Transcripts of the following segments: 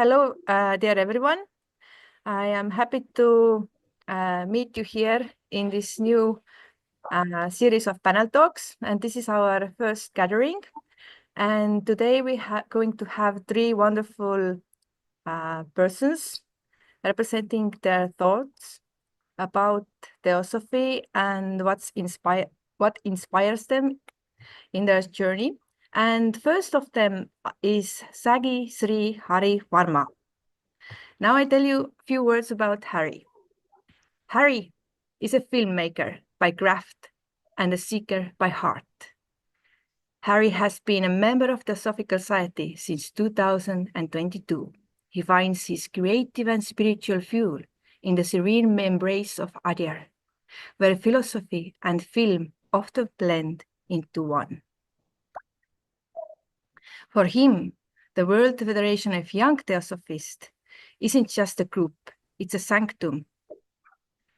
Hello, dear everyone. I am happy to meet you here in this new series of panel talks, and this is our first gathering. And today we are going to have three wonderful persons representing their thoughts about Theosophy and what inspires them in their journey. And first of them is Sagi Sri Hari Varma. Now I tell you a few words about Harry. Harry is a filmmaker by craft and a seeker by heart. Harry has been a member of the Theosophical Society since 2022. He finds his creative and spiritual fuel in the serene embrace of Adyar, where philosophy and film often blend into one. For him, the World Federation of Young Theosophists isn't just a group, it's a sanctum,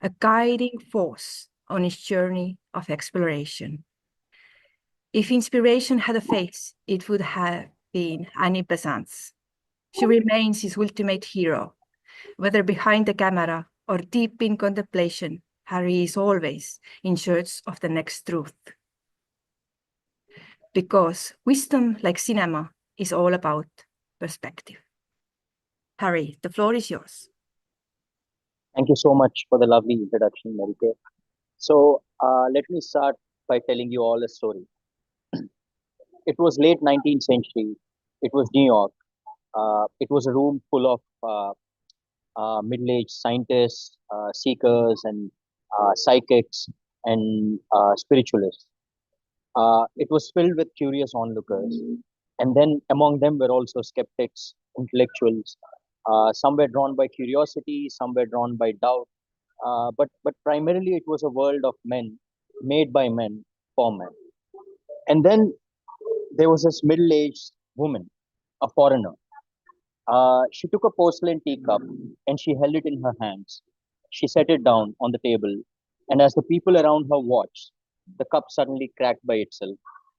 a guiding force on his journey of exploration. If inspiration had a face, it would have been Annie Besant's. She remains his ultimate hero. Whether behind the camera or deep in contemplation, Harry is always in search of the next truth. Because wisdom, like cinema, is all about perspective. Harry, the floor is yours. Thank you so much for the lovely introduction, Marike. So let me start by telling you all a story. It was late 19th century. It was New York. It was a room full of middle-aged scientists, seekers, and psychics and spiritualists. It was filled with curious onlookers, and then among them were also skeptics, intellectuals. Some were drawn by curiosity, some were drawn by doubt, but primarily it was a world of men, made by men for men. And then there was this middle-aged woman, a foreigner. She took a porcelain teacup and she held it in her hands. She set it down on the table, and as the people around her watched, the cup suddenly cracked by itself.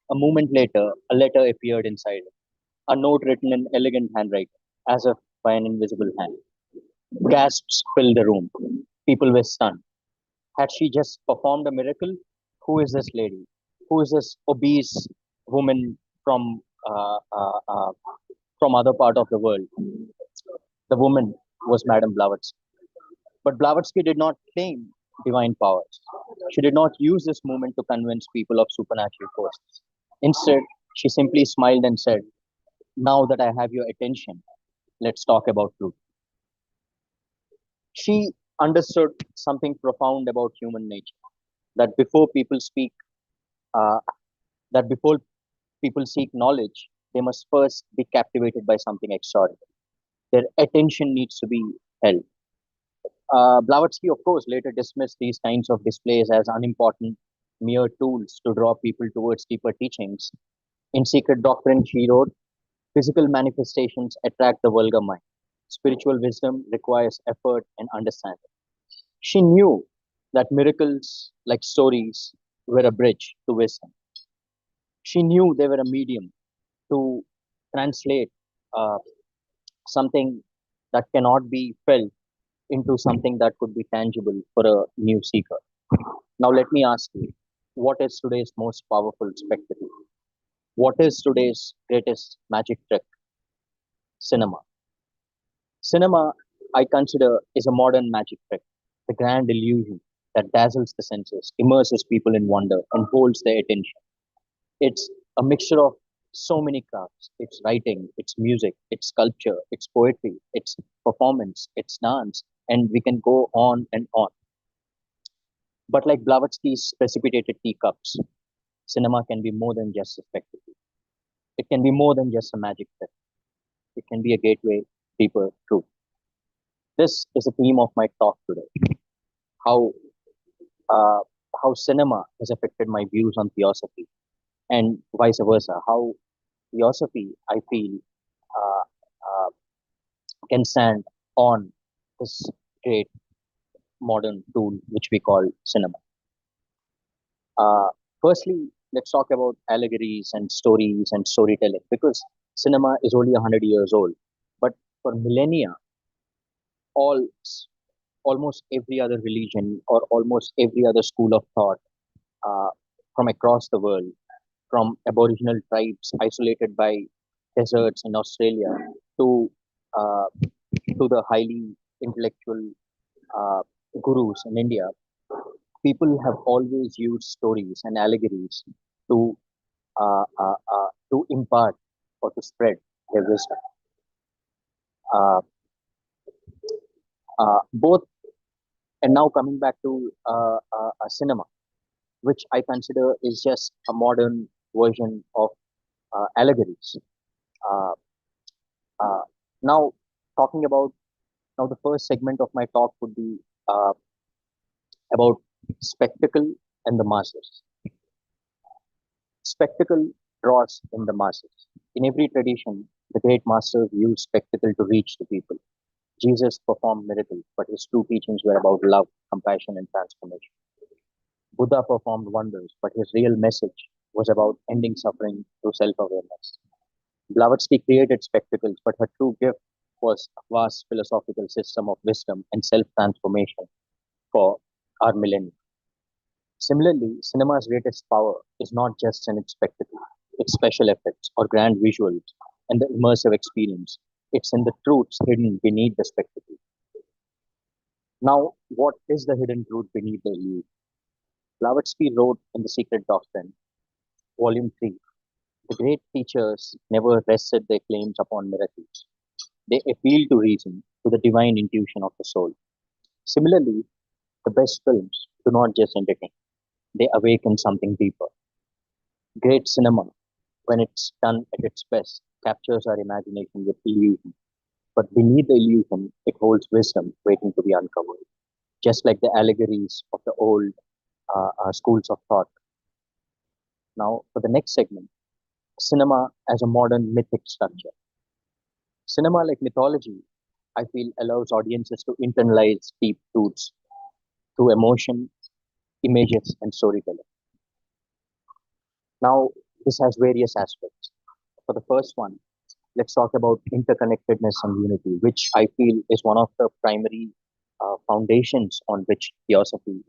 A moment later, a letter appeared inside it, a note written in elegant handwriting, as if by an invisible hand. Gasps filled the room. People were stunned. Had she just performed a miracle? Who is this lady? Who is this obese woman from from other part of the world? The woman was Madame Blavatsky. But Blavatsky did not claim divine powers. She did not use this movement to convince people of supernatural forces. Instead, she simply smiled and said, "Now that I have your attention, let's talk about truth." She understood something profound about human nature, that before people speak, uh, that before people seek knowledge, they must first be captivated by something extraordinary. Their attention needs to be held. Blavatsky, of course, later dismissed these kinds of displays as unimportant, mere tools to draw people towards deeper teachings. In Secret Doctrine, she wrote, "Physical manifestations attract the vulgar mind. Spiritual wisdom requires effort and understanding." She knew that miracles, like stories, were a bridge to wisdom. She knew they were a medium to translate uh, something that cannot be felt into something that could be tangible for a new seeker. Now, let me ask you, what is today's most powerful spectacle? What is today's greatest magic trick? Cinema. Cinema, I consider, is a modern magic trick, the grand illusion that dazzles the senses, immerses people in wonder, and holds their attention. It's a mixture of so many crafts. It's writing, it's music, it's sculpture, it's poetry, it's performance, it's dance, and we can go on and on. But like Blavatsky's precipitated teacups, cinema can be more than just a spectacle. It can be more than just a magic trick. It can be a gateway deeper truth. This is the theme of my talk today. How uh, how cinema has affected my views on theosophy, and vice versa. How theosophy, I feel, uh, uh, can stand on this great modern tool which we call cinema. Uh, Firstly, let's talk about allegories and stories and storytelling because cinema is only 100 years old. But for millennia, all almost every other religion or almost every other school of thought uh, from across the world, from Aboriginal tribes isolated by deserts in Australia to uh, to the highly intellectual uh, gurus in India, people have always used stories and allegories to to impart or to spread their wisdom. Uh, both and now coming back to cinema, which I consider is just a modern version of allegories. Uh, uh, now, talking about now, the first segment of my talk would be uh, about spectacle and the masses. Spectacle draws in the masses. In every tradition, the great masters used spectacle to reach the people. Jesus performed miracles, but his true teachings were about love, compassion, and transformation. Buddha performed wonders, but his real message was about ending suffering through self awareness. Blavatsky created spectacles, but her true gift was a vast philosophical system of wisdom and self transformation for our millennium. Similarly, cinema's greatest power is not just in its spectacle, its special effects or grand visuals and the immersive experience. It's in the truths hidden beneath the spectacle. Now, what is the hidden truth beneath the illusion? Blavatsky wrote in The Secret Doctrine, Volume 3, the great teachers never rested their claims upon miracles. They appealed to reason, to the divine intuition of the soul. Similarly, the best films do not just entertain, they awaken something deeper. Great cinema, when it's done at its best, captures our imagination with illusion. But beneath the illusion, it holds wisdom waiting to be uncovered. Just like the allegories of the old schools of thought. Now, for the next segment, cinema as a modern mythic structure. Cinema, like mythology, I feel allows audiences to internalize deep truths through emotion, images, and storytelling. Now, this has various aspects. For the first one, let's talk about interconnectedness and unity, which I feel is one of the primary foundations on which Theosophy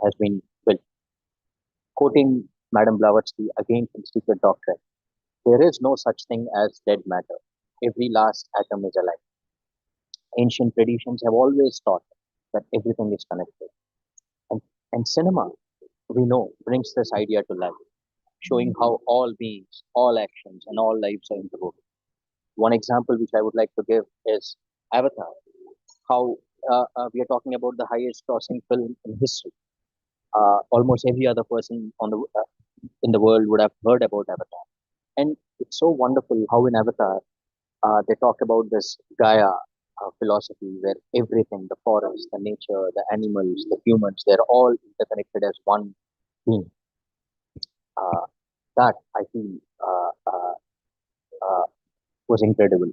has been built. Quoting Madame Blavatsky again from Secret Doctrine, there is no such thing as dead matter. Every last atom is alive. Ancient traditions have always taught that everything is connected. And, and cinema, we know, brings this idea to life, showing how all beings, all actions, and all lives are interwoven. One example which I would like to give is Avatar, how we are talking about the highest grossing film in history. Almost every other person in the world would have heard about Avatar. And it's so wonderful how in Avatar they talk about this Gaia philosophy where everything, the forest, the nature, the animals, the humans, they're all interconnected as one being. Uh, that I feel uh, was incredible.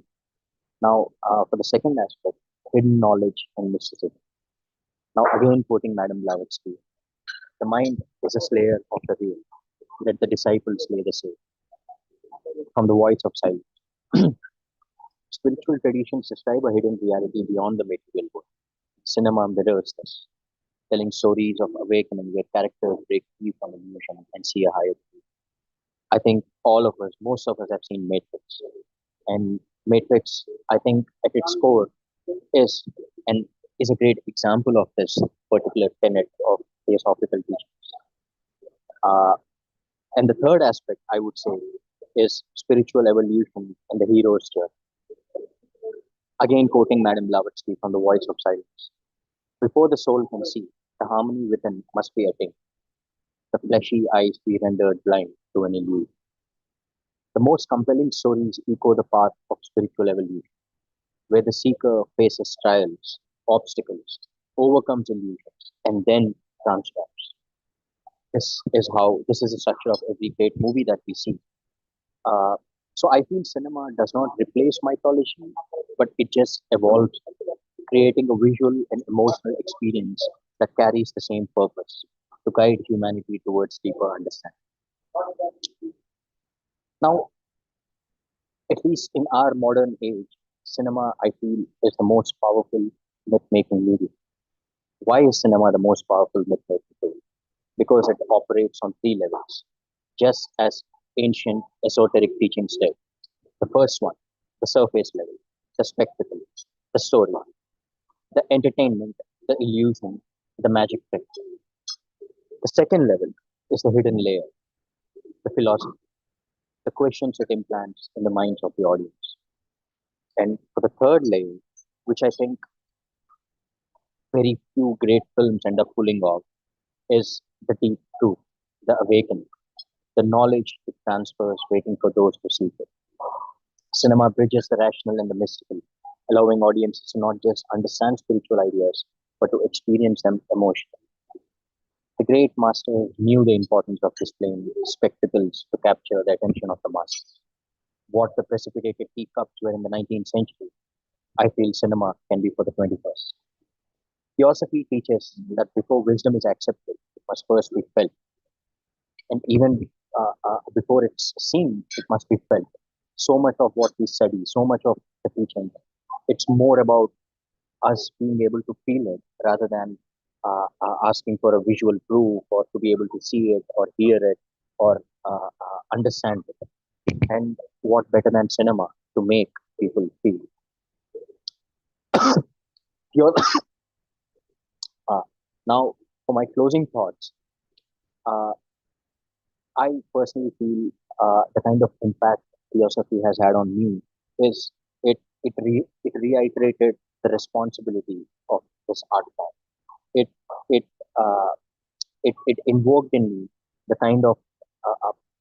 Now, for the second aspect, hidden knowledge and mysticism. Now, again, quoting Madame Blavatsky, the mind is a slayer of the real. Let the disciples slay the same. From the voice of silence. Spiritual traditions describe a hidden reality beyond the material world. Cinema mirrors this, telling stories of awakening where characters break free from illusion and see a higher truth. I think all of us, most of us have seen Matrix. And Matrix, I think at its core is and is a great example of this particular tenet of theosophical teachings. Uh, and the third aspect, I would say, is spiritual evolution and the hero's journey. Again, quoting Madame Blavatsky from The Voice of Silence. Before the soul can see, the harmony within must be attained. The fleshy eyes be rendered blind to an illusion. The most compelling stories echo the path of spiritual evolution, where the seeker faces trials, obstacles, overcomes illusions, and then transforms. This is the structure of every great movie that we see. Uh, so I feel cinema does not replace mythology, but it just evolves, creating a visual and emotional experience that carries the same purpose to guide humanity towards deeper understanding. Now, at least in our modern age, cinema, I feel, is the most powerful myth-making medium. Why is cinema the most powerful myth-making tool? Because it operates on three levels, just as ancient esoteric teachings did. The first one, the surface level, the spectacle, the story, the entertainment, the illusion, the magic trick. The second level is the hidden layer, the philosophy, the questions it implants in the minds of the audience. And for the third layer, which I think very few great films end up pulling off, is the deep truth, the awakening, the knowledge it transfers waiting for those to seek it. Cinema bridges the rational and the mystical, allowing audiences to not just understand spiritual ideas, but to experience them emotionally. The great masters knew the importance of displaying spectacles to capture the attention of the masses. What the precipitated teacups were in the 19th century, I feel cinema can be for the 21st. Theosophy teaches that before wisdom is accepted, it must first be felt. And even before it's seen, it must be felt. So much of what we study, so much of the teaching, it's more about us being able to feel it rather than asking for a visual proof or to be able to see it or hear it or understand it. And what better than cinema to make people feel? Your, uh, Now, for my closing thoughts, uh, I personally feel the kind of impact Theosophy has had on me is it reiterated the responsibility of this art form. It it uh, it invoked in me the kind of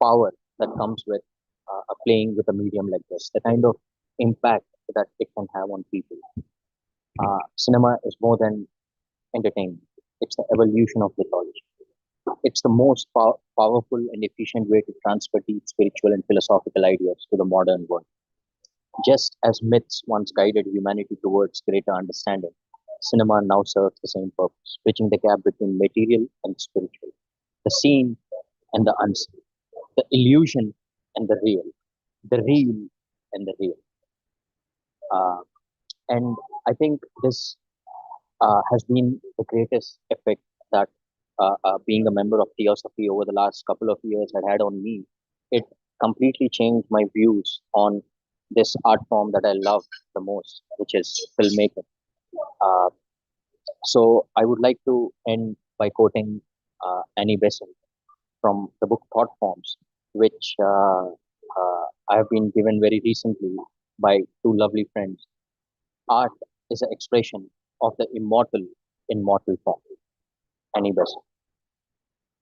power that comes with playing with a medium like this, the kind of impact that it can have on people. Cinema is more than entertainment; it's the evolution of mythology. It's the most powerful and efficient way to transfer deep spiritual and philosophical ideas to the modern world. Just as myths once guided humanity towards greater understanding, cinema now serves the same purpose, bridging the gap between material and spiritual, the seen and the unseen, the illusion and the real and the real. Uh, and I think this has been the greatest effect that being a member of Theosophy over the last couple of years had on me. It completely changed my views on this art form that I love the most, which is filmmaking. Uh, so I would like to end by quoting Annie Besant from the book Thought Forms, which I have been given very recently by two lovely friends. Art is an expression of the immortal in mortal form. Annie Besant.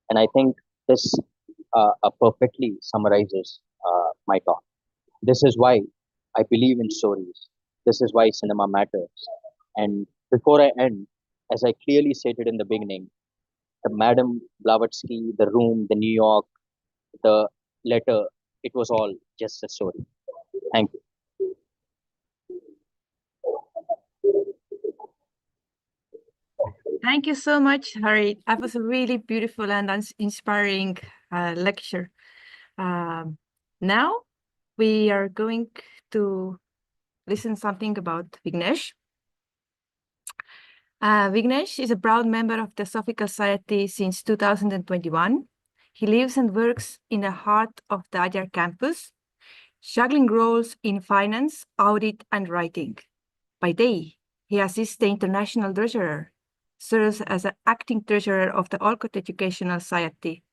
And I think this perfectly summarizes my thought. This is why I believe in stories. This is why cinema matters. And before I end, as I clearly stated in the beginning, the Madame Blavatsky, the room, the New York, the letter, it was all just a story. Thank you. Thank you so much, Harry. That was a really beautiful and inspiring lecture. Now we are going to listen something about Vighnesh. Vighnesh is a proud member of the Theosophical Society since 2021. He lives and works in the heart of the Adyar campus, juggling roles in finance, audit, and writing. By day, he assists the international treasurer, serves as an acting treasurer of the Olcott Educational Society,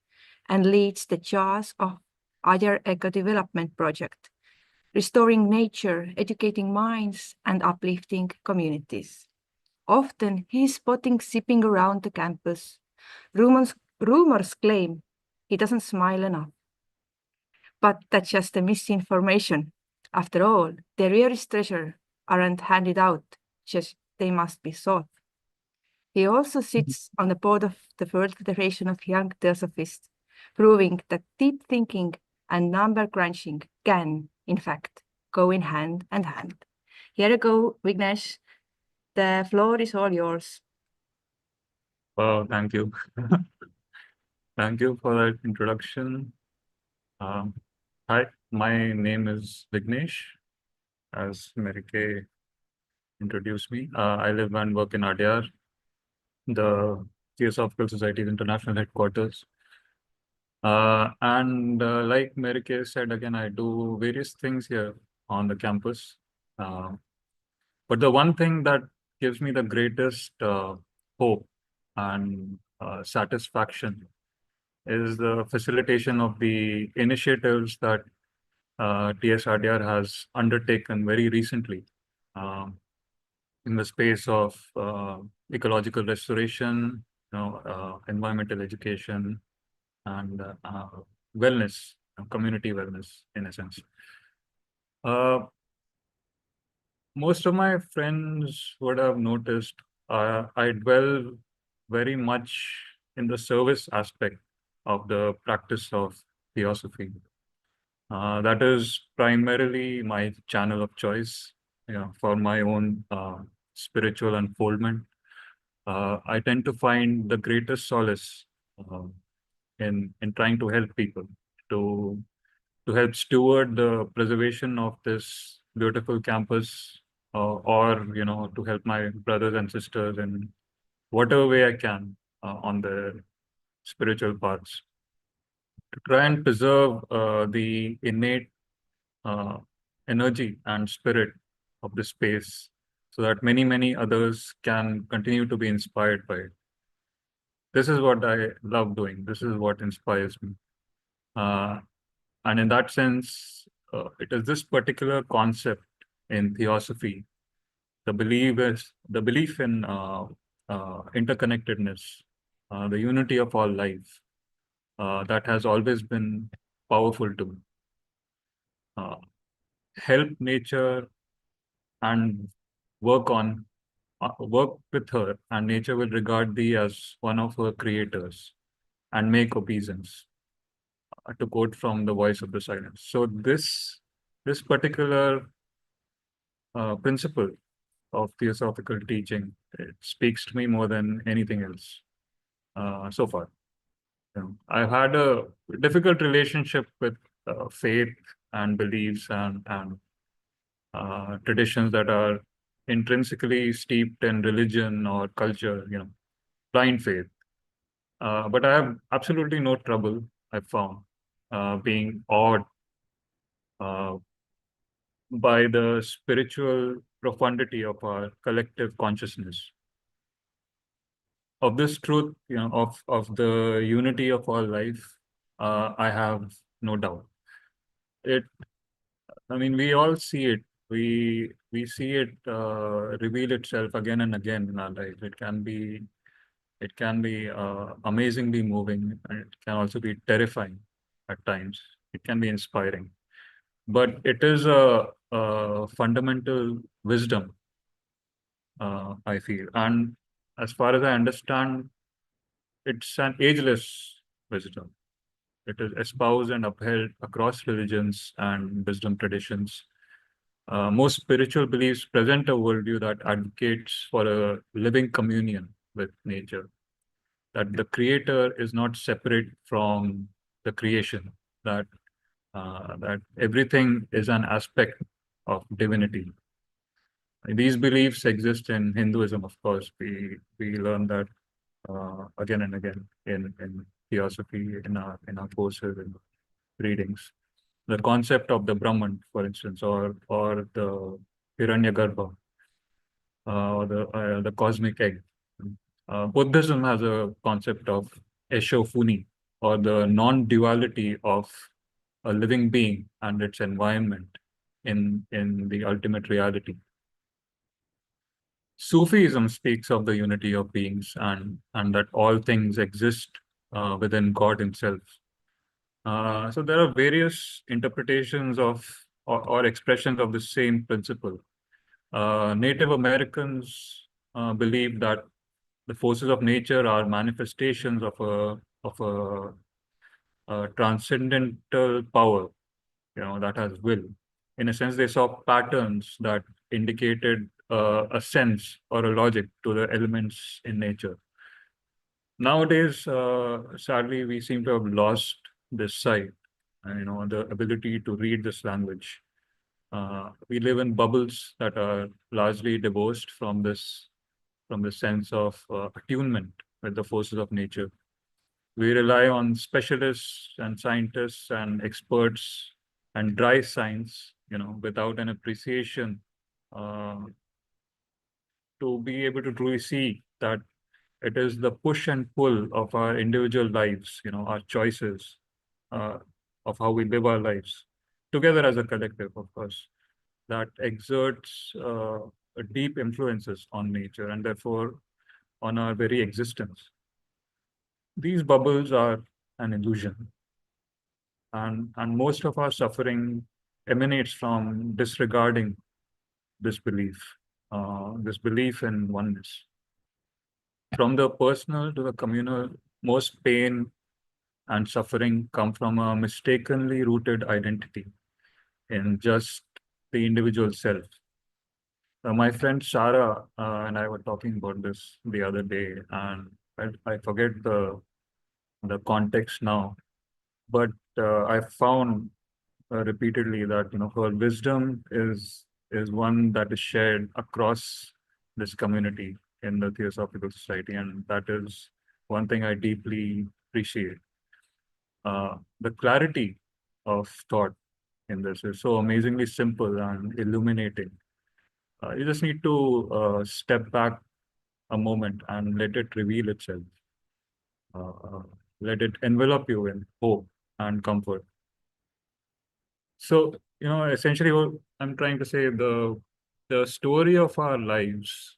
and leads the JAWS of Adyar Eco Development Project, restoring nature, educating minds, and uplifting communities. Often he is spotted zipping around the campus. Rumors claim he doesn't smile enough. But that's just the misinformation. After all, the rarest treasure aren't handed out, just they must be sought. He also sits on the board of the World Federation of Young Theosophists, proving that deep thinking and number crunching can, in fact, go in hand and hand. Here you go, Vighnesh. The floor is all yours. Oh, thank you. Thank you for that introduction. Hi, my name is Vighnesh, as Mary Kay introduced me. I live and work in Adyar, the Theosophical Society's international headquarters. And like Mary Kay said, again, I do various things here on the campus. But the one thing that gives me the greatest hope and satisfaction is the facilitation of the initiatives that TS Adyar has undertaken very recently in the space of ecological restoration, environmental education, and wellness, community wellness, in a sense. Most of my friends would have noticed I dwell very much in the service aspect of the practice of Theosophy. That is primarily my channel of choice, for my own spiritual unfoldment. I tend to find the greatest solace in trying to help people, to help steward the preservation of this beautiful campus, or to help my brothers and sisters in whatever way I can on their spiritual paths, to try and preserve the innate energy and spirit of the space, so that many others can continue to be inspired by it. This is what I love doing. This is what inspires me. And in that sense, it is this particular concept in Theosophy, the belief in interconnectedness, the unity of all life, that has always been powerful to me. Help nature and work with her, and nature will regard thee as one of her creators and make obeisance, to quote from The Voice of the Silence. So this particular principle of theosophical teaching, it speaks to me more than anything else so far. I've had a difficult relationship with faith and beliefs and traditions that are intrinsically steeped in religion or culture, blind faith. But I have absolutely no trouble, I've found, being awed by the spiritual profundity of our collective consciousness. Of this truth, of the unity of all life, I have no doubt. We all see it. We see it reveal itself again and again in our life. It can be amazingly moving, and it can also be terrifying at times. It can be inspiring, but it is a fundamental wisdom, I feel. And as far as I understand, it's an ageless wisdom. It is espoused and upheld across religions and wisdom traditions. Most spiritual beliefs present a worldview that advocates for a living communion with nature, that the creator is not separate from the creation, that everything is an aspect of divinity. These beliefs exist in Hinduism, of course. We learn that again and again in Theosophy, in our courses and readings. The concept of the Brahman, for instance, or the Hiranyagarbha, or the cosmic egg. Buddhism has a concept of Eshofuni, or the non-duality of a living being and its environment in the ultimate reality. Sufism speaks of the unity of beings, and that all things exist within God himself. So there are various interpretations of or expressions of the same principle. Native Americans believe that the forces of nature are manifestations of a transcendental power, that has will. In a sense, they saw patterns that indicated a sense or a logic to the elements in nature. Nowadays, sadly, we seem to have lost this sight, the ability to read this language. We live in bubbles that are largely divorced from this sense of attunement with the forces of nature. We rely on specialists and scientists and experts and dry science, without an appreciation uh, to be able to truly see that it is the push and pull of our individual lives, our choices uh, of how we live our lives together as a collective, of course, that exerts deep influences on nature and therefore on our very existence. These bubbles are an illusion, and most of our suffering emanates from disregarding this belief in oneness. From the personal to the communal, most pain and suffering come from a mistakenly rooted identity in just the individual self. My friend Shara and I were talking about this the other day, and I forget the context now, but I found repeatedly that her wisdom is one that is shared across this community in the Theosophical Society, and that is one thing I deeply appreciate. The clarity of thought in this is so amazingly simple and illuminating. You just need to step back a moment and let it reveal itself. Uh, let it envelop you in hope and comfort. So, essentially what I'm trying to say, the story of our lives,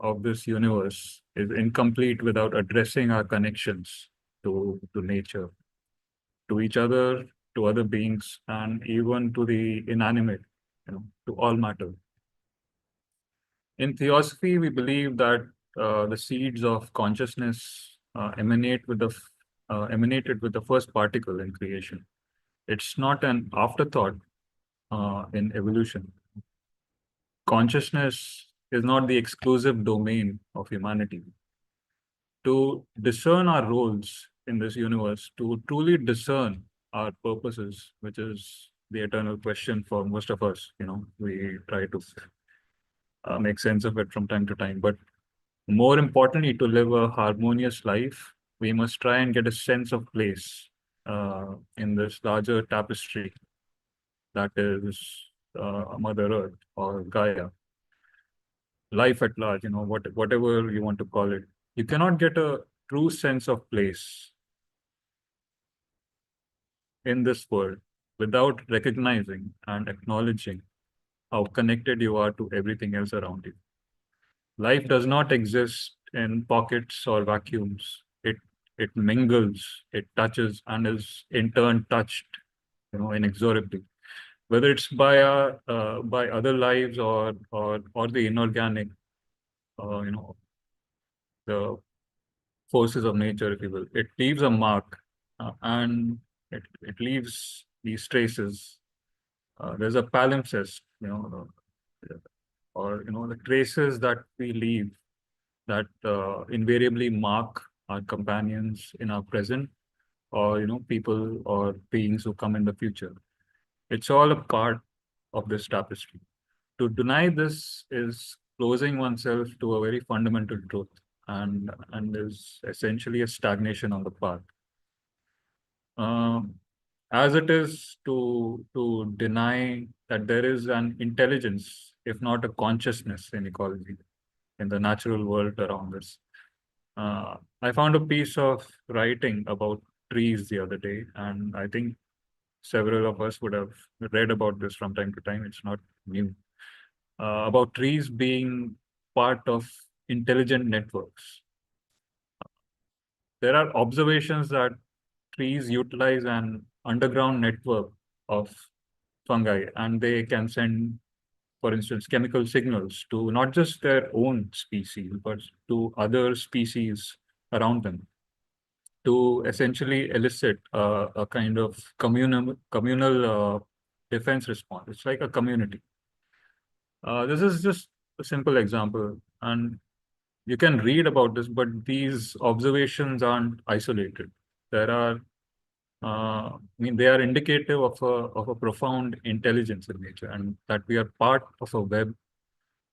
of this universe, is incomplete without addressing our connections to nature, to each other, to other beings, and even to the inanimate, to all matter. In Theosophy, we believe that the seeds of consciousness emanated with the first particle in creation. It's not an afterthought in evolution. Consciousness is not the exclusive domain of humanity. To discern our roles in this universe, to truly discern our purposes, which is the eternal question for most of us, we try to make sense of it from time to time. But more importantly, to live a harmonious life, we must try and get a sense of place in this larger tapestry that is Mother Earth or Gaia, life at large, whatever you want to call it. You cannot get a true sense of place in this world without recognizing and acknowledging how connected you are to everything else around you. Life does not exist in pockets or vacuums. It mingles, it touches, and is in turn touched, inexorably. Whether it's by other lives or the inorganic, you know, the forces of nature, if you will. It leaves a mark, and it leaves these traces. There's a palimpsest, or the traces that we leave that invariably mark our companions in our present, or people or beings who come in the future. It's all a part of this tapestry. To deny this is closing oneself to a very fundamental truth, and is essentially a stagnation on the path. As it is to deny that there is an intelligence, if not a consciousness, in ecology, in the natural world around us. I found a piece of writing about trees the other day, and I think several of us would have read about this from time to time. It's not new. About trees being part of intelligent networks. There are observations that trees utilize an underground network of fungi, and they can send, for instance, chemical signals to not just their own species, but to other species around them, to essentially elicit a kind of communal defense response. It's like a community. This is just a simple example, and you can read about this, but these observations aren't isolated. There are I mean, they are indicative of a profound intelligence in nature, and that we are part of a web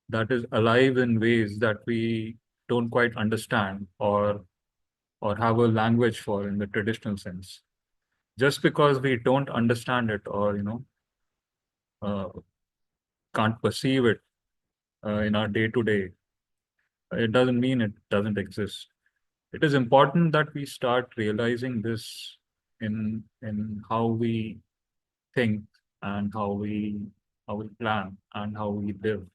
that is alive in ways that we don't quite understand or have a language for in the traditional sense. Just because we don't understand it or can't perceive it in our day-to-day, it doesn't mean it doesn't exist. It is important that we start realizing this in how we think and how we plan and how we live.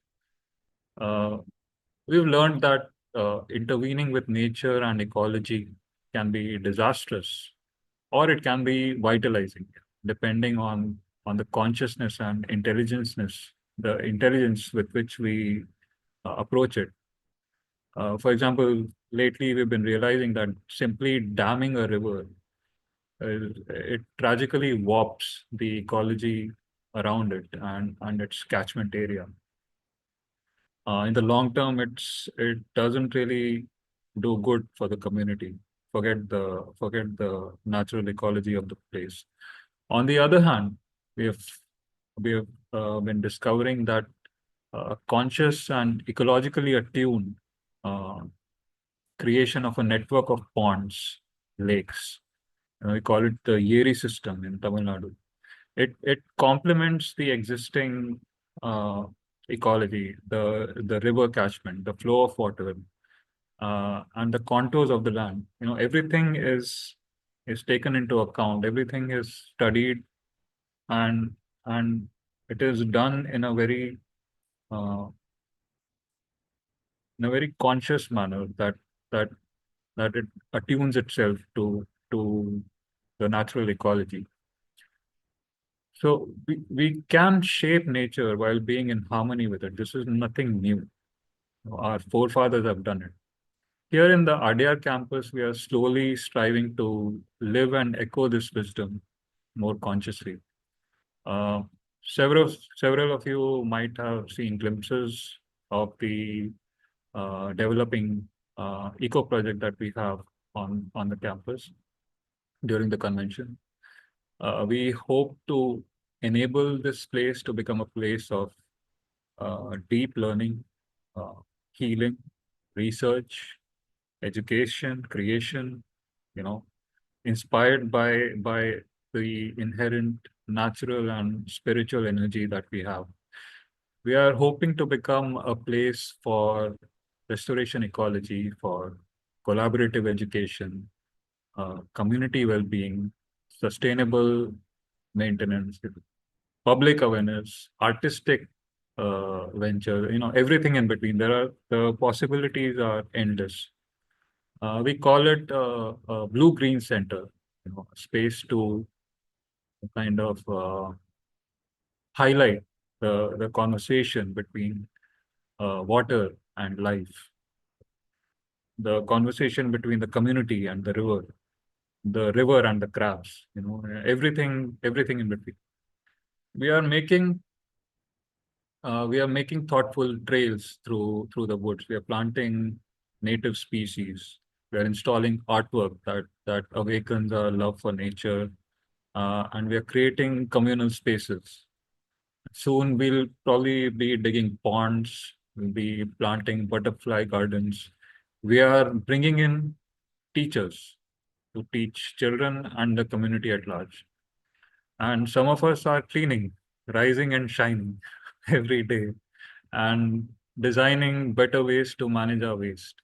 We've learned that intervening with nature and ecology can be disastrous, or it can be vitalizing, depending on the consciousness and the intelligence with which we approach it. For example, lately we've been realizing that simply damming a river, it tragically warps the ecology around it and its catchment area. In the long term, it doesn't really do good for the community. Forget the natural ecology of the place. On the other hand, we have been discovering that conscious and ecologically attuned uh, creation of a network of ponds, lakes. We call it the Yeri system in Tamil Nadu. It complements the existing uh, ecology, the river catchment, the flow of water, and the contours of the land. Everything is taken into account. Everything is studied, and and it is done uh, in a very conscious manner that that it attunes itself to the natural ecology. So we can shape nature while being in harmony with it. This is nothing new. Our forefathers have done it. Here in the Adyar campus, we are slowly striving to live and echo this wisdom more consciously. Uh, several of you might have seen glimpses of the developing eco project that we have on the campus during the convention. We hope to enable this place to become a place of deep learning, uh, healing, research, education, creation, you know, inspired by the inherent natural and spiritual energy that we have. We are hoping to become a place for restoration ecology, for collaborative education, community well-being, sustainable maintenance, public awareness, artistic venture, everything in between. The possibilities are endless. We call it a blue-green center, a space to kind of highlight the conversation between water and life, the conversation between the community and the river and the crabs, everything in between. We are making thoughtful trails through the woods. We are planting native species. We are installing artwork that awakens our love for nature, and we are creating communal spaces. Soon we'll probably be digging ponds. We'll be planting butterfly gardens. We are bringing in teachers to teach children and the community at large. And some of us are cleaning, rising and shining every day, and designing better ways to manage our waste.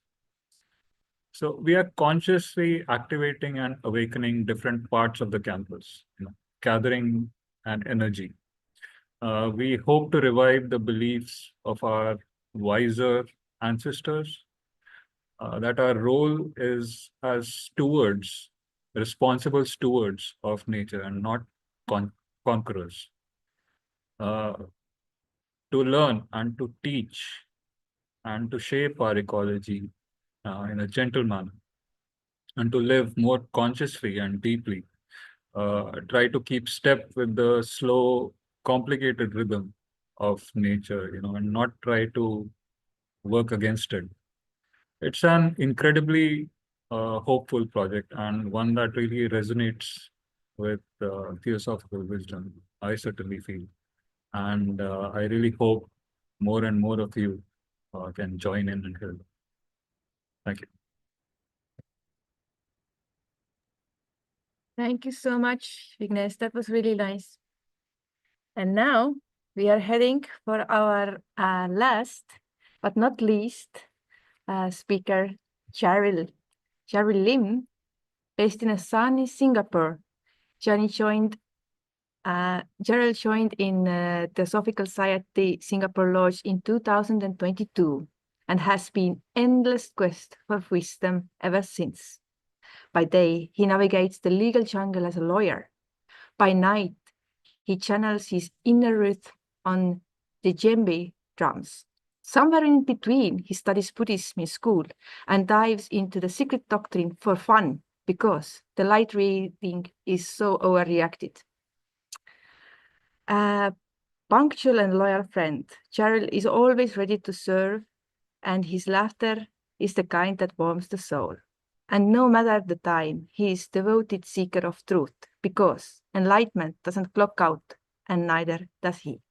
So we are consciously activating and awakening different parts of the campus, gathering an energy. We hope to revive the beliefs of our wiser ancestors, that our role is as stewards, responsible stewards of nature and not conquerors. To learn and to teach and to shape our ecology in a gentle manner, and to live more consciously and deeply. Try to keep step with the slow, complicated rhythm of nature, and not try to work against it. It's an incredibly hopeful project, and one that really resonates with theosophical wisdom, I certainly feel. And I really hope more and more of you can join in and help. Thank you. Thank you so much, Vighnesh. That was really nice. And now we are heading for our last, but not least, speaker, Cheryl Lim, based in sunny Singapore. Gerald joined in Theosophical Society Singapore Lodge in 2022 and has been endless quest for wisdom ever since. By day, he navigates the legal jungle as a lawyer. By night, he channels his inner rhythm on the djembe drums. Somewhere in between, he studies Buddhism in school and dives into the secret doctrine for fun because the light reading is so overreacted. A punctual and loyal friend, Gerald is always ready to serve, and his laughter is the kind that warms the soul. And no matter the time, he is devoted seeker of truth, because enlightenment doesn't clock out, and neither does he.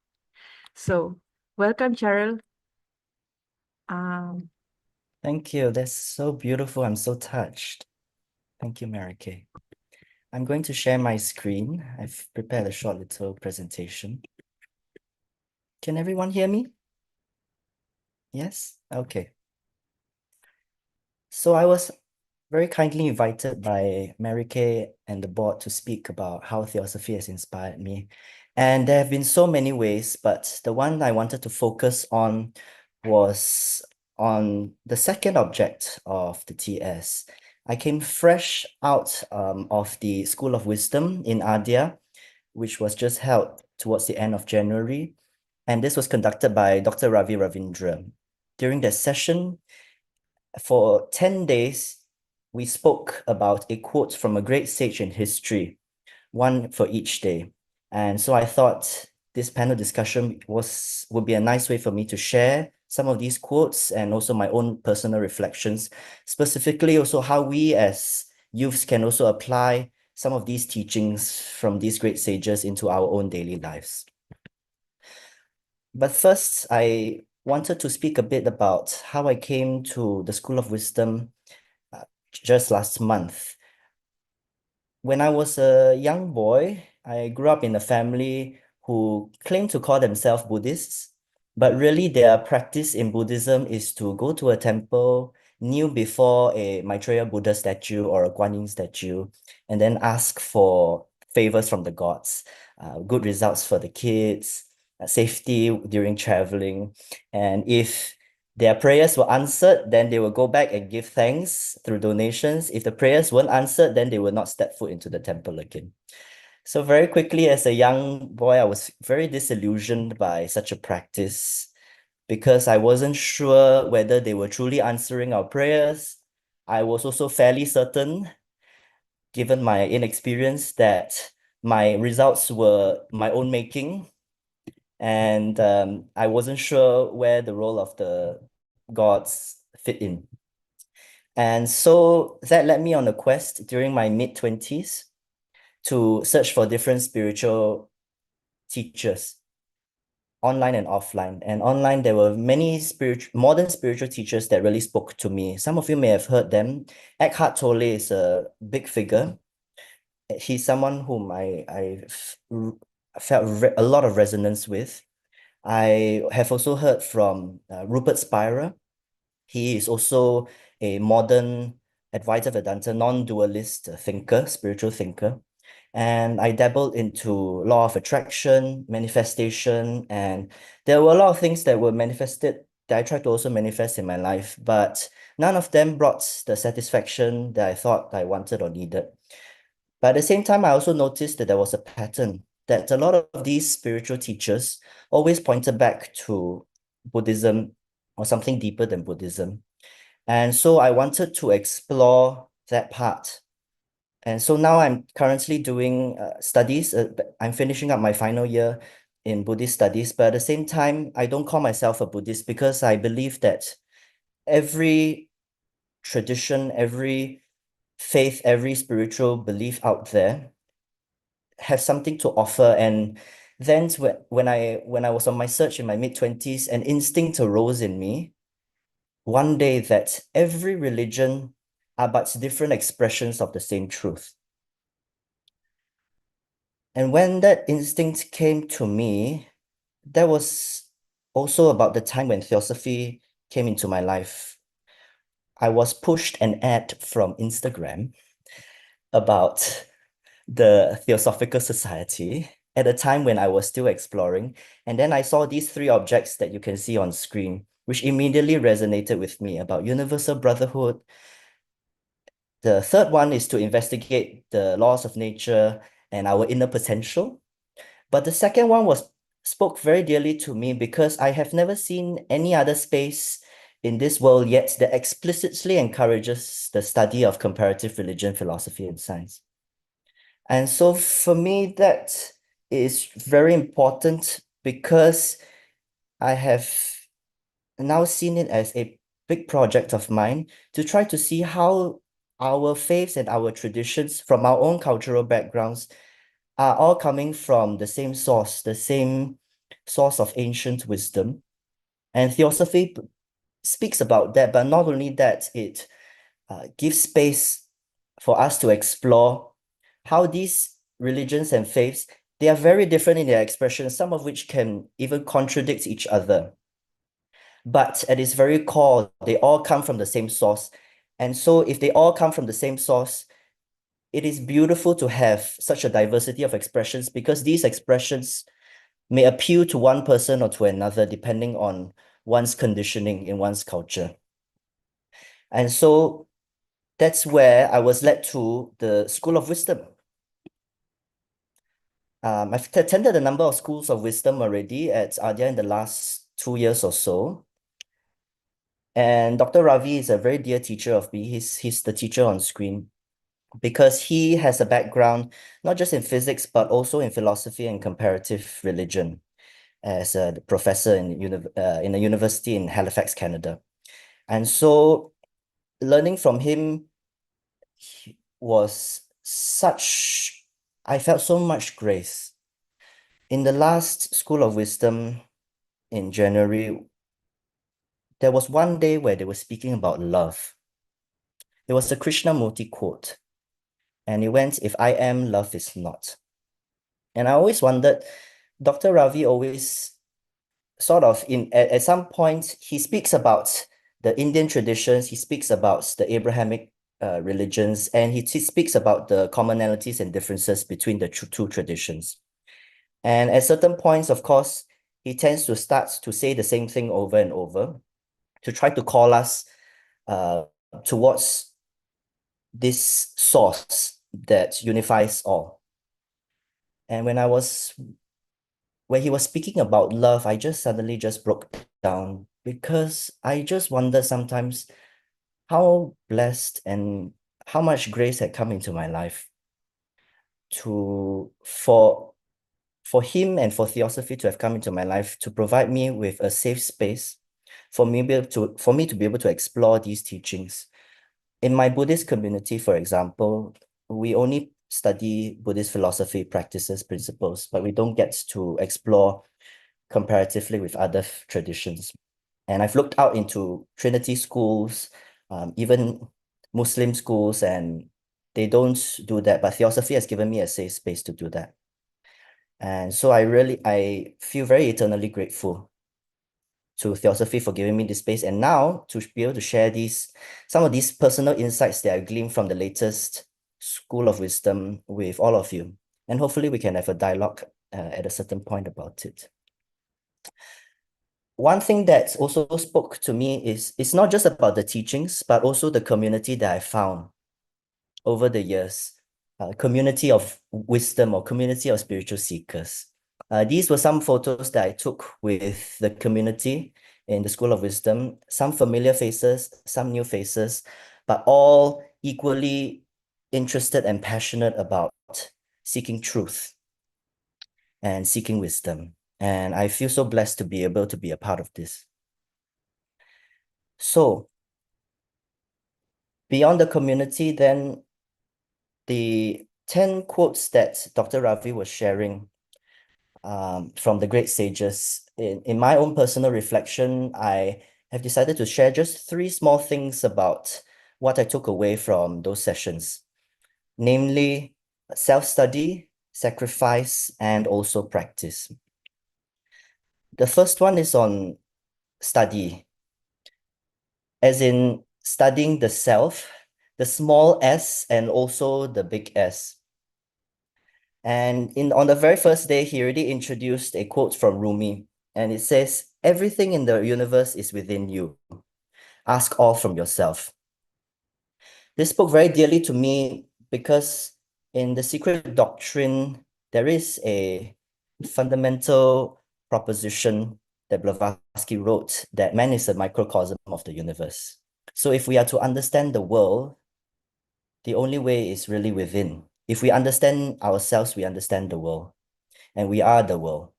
So, welcome, Cheryl. Thank you. That's so beautiful. I'm so touched. Thank you, Mary Kay. I'm going to share my screen. I've prepared a short little presentation. Can everyone hear me? Yes? Okay. So I was very kindly invited by Mary Kay and the board to speak about how Theosophy has inspired me. And there have been so many ways, but the one I wanted to focus on was on the second object of the TS. I came fresh out of the School of Wisdom in Adyar, which was just held towards the end of January. And this was conducted by Dr. Ravi Ravindra. During that session, for 10 days, we spoke about a quote from a great sage in history, one for each day. And so I thought this panel discussion would be a nice way for me to share some of these quotes and also my own personal reflections, specifically also how we as youths can also apply some of these teachings from these great sages into our own daily lives. But first, I wanted to speak a bit about how I came to the School of Wisdom just last month. When I was a young boy, I grew up in a family who claimed to call themselves Buddhists, but really their practice in Buddhism is to go to a temple, kneel before a Maitreya Buddha statue or a Guan Yin statue, and then ask for favors from the gods, good results for the kids, safety during traveling. And if their prayers were answered, then they will go back and give thanks through donations. If the prayers weren't answered, then they will not step foot into the temple again. So very quickly, as a young boy, I was very disillusioned by such a practice because I wasn't sure whether they were truly answering our prayers. I was also fairly certain, given my inexperience, that my results were my own making. And I wasn't sure where the role of the gods fit in. And so that led me on a quest during my mid-20s to search for different spiritual teachers, online and offline. And online, there were many modern spiritual teachers that really spoke to me. Some of you may have heard them. Eckhart Tolle is a big figure. He's someone whom I felt a lot of resonance with. I have also heard from Rupert Spira. He is also a modern Advaita Vedanta non-dualist thinker, spiritual thinker. And I dabbled into law of attraction, manifestation, and there were a lot of things that were manifested that I tried to also manifest in my life, but none of them brought the satisfaction that I thought I wanted or needed. But at the same time, I also noticed that there was a pattern, that a lot of these spiritual teachers always pointed back to Buddhism or something deeper than Buddhism. And so I wanted to explore that part. And so now I'm currently doing studies. I'm finishing up my final year in Buddhist studies, but at the same time, I don't call myself a Buddhist because I believe that every tradition, every faith, every spiritual belief out there have something to offer. And then when I was on my search in my mid-20s, an instinct arose in me one day that every religion are but different expressions of the same truth. And when that instinct came to me, that was also about the time when Theosophy came into my life. I was pushed an ad from Instagram about the Theosophical Society at a time when I was still exploring. And then I saw these three objects that you can see on screen, which immediately resonated with me about universal brotherhood. The third one is to investigate the laws of nature and our inner potential. But the second one spoke very dearly to me because I have never seen any other space in this world yet that explicitly encourages the study of comparative religion, philosophy, and science. And so for me, that is very important because I have now seen it as a big project of mine to try to see how our faiths and our traditions from our own cultural backgrounds are all coming from the same source of ancient wisdom. And Theosophy speaks about that, but not only that, it gives space for us to explore how these religions and faiths, they are very different in their expression, some of which can even contradict each other. But at its very core, they all come from the same source. And so if they all come from the same source, it is beautiful to have such a diversity of expressions because these expressions may appeal to one person or to another depending on one's conditioning in one's culture. And so that's where I was led to the School of Wisdom. I've attended a number of schools of wisdom already at Adyar in the last 2 years or so. And Dr. Ravi is a very dear teacher of me. He's the teacher on screen because he has a background not just in physics, but also in philosophy and comparative religion as a professor in a university in Halifax, Canada. And so learning from him was I felt so much grace. In the last School of Wisdom in January, there was one day where they were speaking about love. It was a Krishnamurti quote, and it went, "If I am, love is not." And I always wondered, Dr. Ravi always sort of at some point, he speaks about the Indian traditions, he speaks about the Abrahamic religions, and he speaks about the commonalities and differences between the two traditions. And at certain points, of course, he tends to start to say the same thing over and over to try to call us towards this source that unifies all. And when he was speaking about love, I just suddenly just broke down because I just wonder sometimes how blessed and how much grace had come into my life for him and for Theosophy to have come into my life to provide me with a safe space for me to be able to explore these teachings. In my Buddhist community, for example, we only study Buddhist philosophy, practices, principles, but we don't get to explore comparatively with other traditions. And I've looked out into Trinity schools, even Muslim schools, and they don't do that. But Theosophy has given me a safe space to do that. And so I feel very eternally grateful to Theosophy for giving me this space, and now to be able to share some of these personal insights that I gleaned from the latest School of Wisdom with all of you. And hopefully we can have a dialogue at a certain point about it. One thing that also spoke to me is it's not just about the teachings, but also the community that I found over the years, community of wisdom or community of spiritual seekers. These were some photos that I took with the community in the School of Wisdom, some familiar faces, some new faces, but all equally interested and passionate about seeking truth and seeking wisdom. And I feel so blessed to be able to be a part of this. So beyond the community, then the 10 quotes that Dr. Ravi was sharing from the great sages. In my own personal reflection, I have decided to share just 3 small things about what I took away from those sessions, namely self-study, sacrifice, and also practice. The first one is on study, as in studying the self, the small s, and also the big S. And on the very first day, he already introduced a quote from Rumi, and it says, "Everything in the universe is within you. Ask all from yourself." This spoke very dearly to me because in the secret doctrine, there is a fundamental proposition that Blavatsky wrote that man is a microcosm of the universe. So if we are to understand the world, the only way is really within. If we understand ourselves, we understand the world, and we are the world.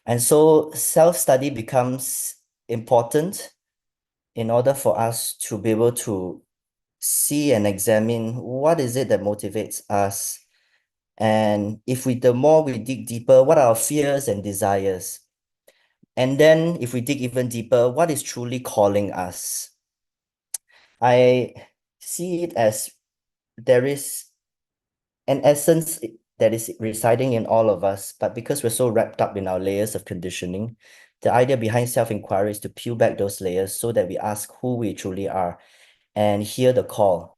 And so self-study becomes important in order for us to be able to see and examine what is it that motivates us. And the more we dig deeper, what are our fears and desires? And then if we dig even deeper, what is truly calling us? I see it as there is an essence that is residing in all of us, but because we're so wrapped up in our layers of conditioning, the idea behind self-inquiry is to peel back those layers so that we ask who we truly are and hear the call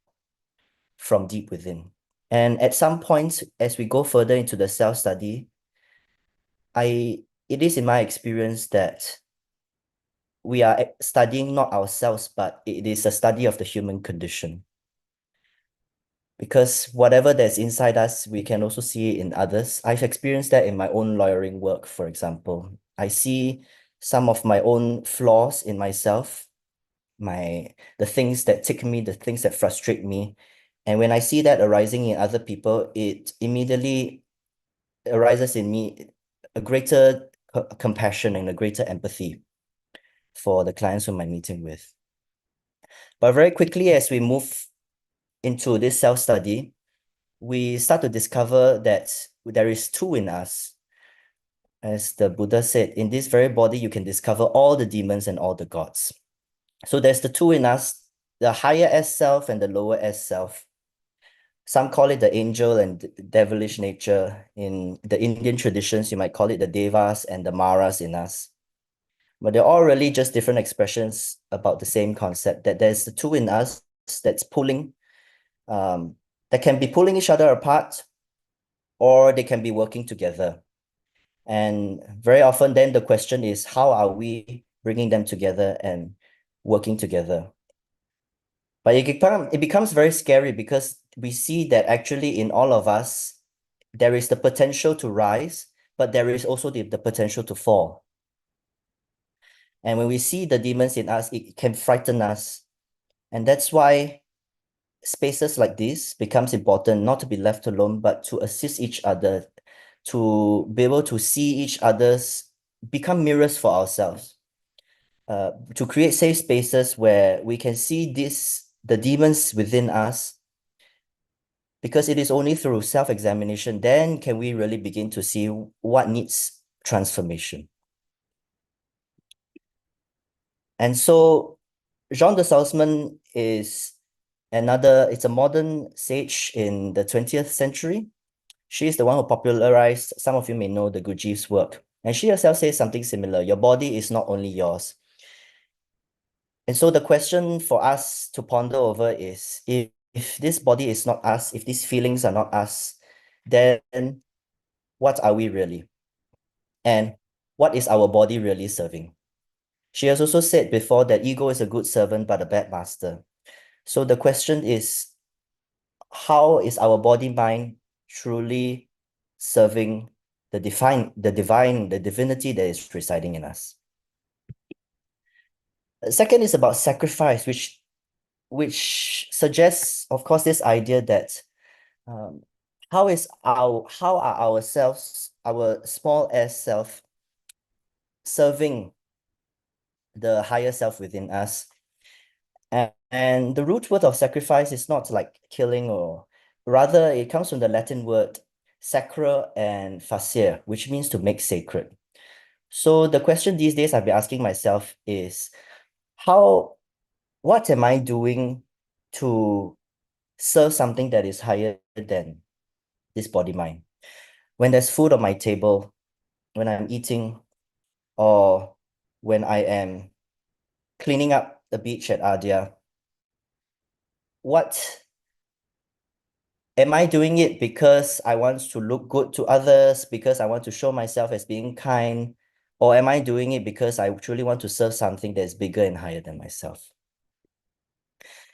from deep within. And at some point, as we go further into the self-study, it is in my experience that we are studying not ourselves, but it is a study of the human condition. Because whatever that's inside us, we can also see it in others. I've experienced that in my own lawyering work, for example. I see some of my own flaws in myself, the things that tick me, the things that frustrate me. And when I see that arising in other people, it immediately arises in me a greater compassion and a greater empathy for the clients whom I'm meeting with. But very quickly, as we move into this self-study, we start to discover that there is 2 in us. As the Buddha said, in this very body, you can discover all the demons and all the gods. So there's the 2 in us, the higher S self and the lower S self. Some call it the angel and devilish nature. In the Indian traditions, you might call it the devas and the maras in us. But they're all really just different expressions about the same concept, that there's the 2 in us that's pulling, that can be pulling each other apart, or they can be working together. And very often then the question is, how are we bringing them together and working together? But it becomes very scary because we see that actually in all of us, there is the potential to rise, but there is also the potential to fall. And when we see the demons in us, it can frighten us. And that's why spaces like this becomes important, not to be left alone, but to assist each other, to be able to see each other's, become mirrors for ourselves, to create safe spaces where we can see the demons within us, because it is only through self-examination then can we really begin to see what needs transformation. And so Jean de Salzman is it's a modern sage in the 20th century. She is the one who popularized, some of you may know, the Gurdjieff's work. And she herself says something similar: your body is not only yours. And so the question for us to ponder over is, if this body is not us, if these feelings are not us, then what are we really? And what is our body really serving? She has also said before that ego is a good servant but a bad master. So the question is, how is our body-mind truly serving the divinity that is residing in us? Second is about sacrifice, which suggests, of course, this idea that how are ourselves, our small s self, serving the higher self within us? And the root word of sacrifice is not like killing or Rather, it comes from the Latin word sacra and facere, which means to make sacred. So the question these days I've been asking myself is, what am I doing to serve something that is higher than this body mind? When there's food on my table, when I'm eating, or when I am cleaning up the beach at Adyar, what am I doing it because I want to look good to others, because I want to show myself as being kind, or am I doing it because I truly want to serve something that's bigger and higher than myself?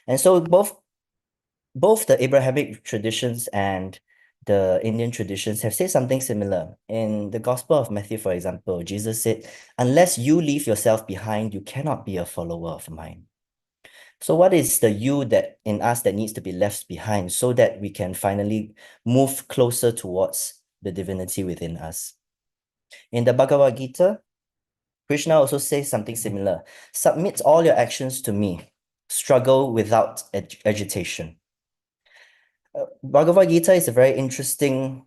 And so both the Abrahamic traditions and the Indian traditions have said something similar. In the Gospel of Matthew, for example, Jesus said, "Unless you leave yourself behind, you cannot be a follower of mine." So what is the you that in us that needs to be left behind so that we can finally move closer towards the divinity within us? In the Bhagavad Gita, Krishna also says something similar. Submit all your actions to me. Struggle without agitation. Bhagavad Gita is a very interesting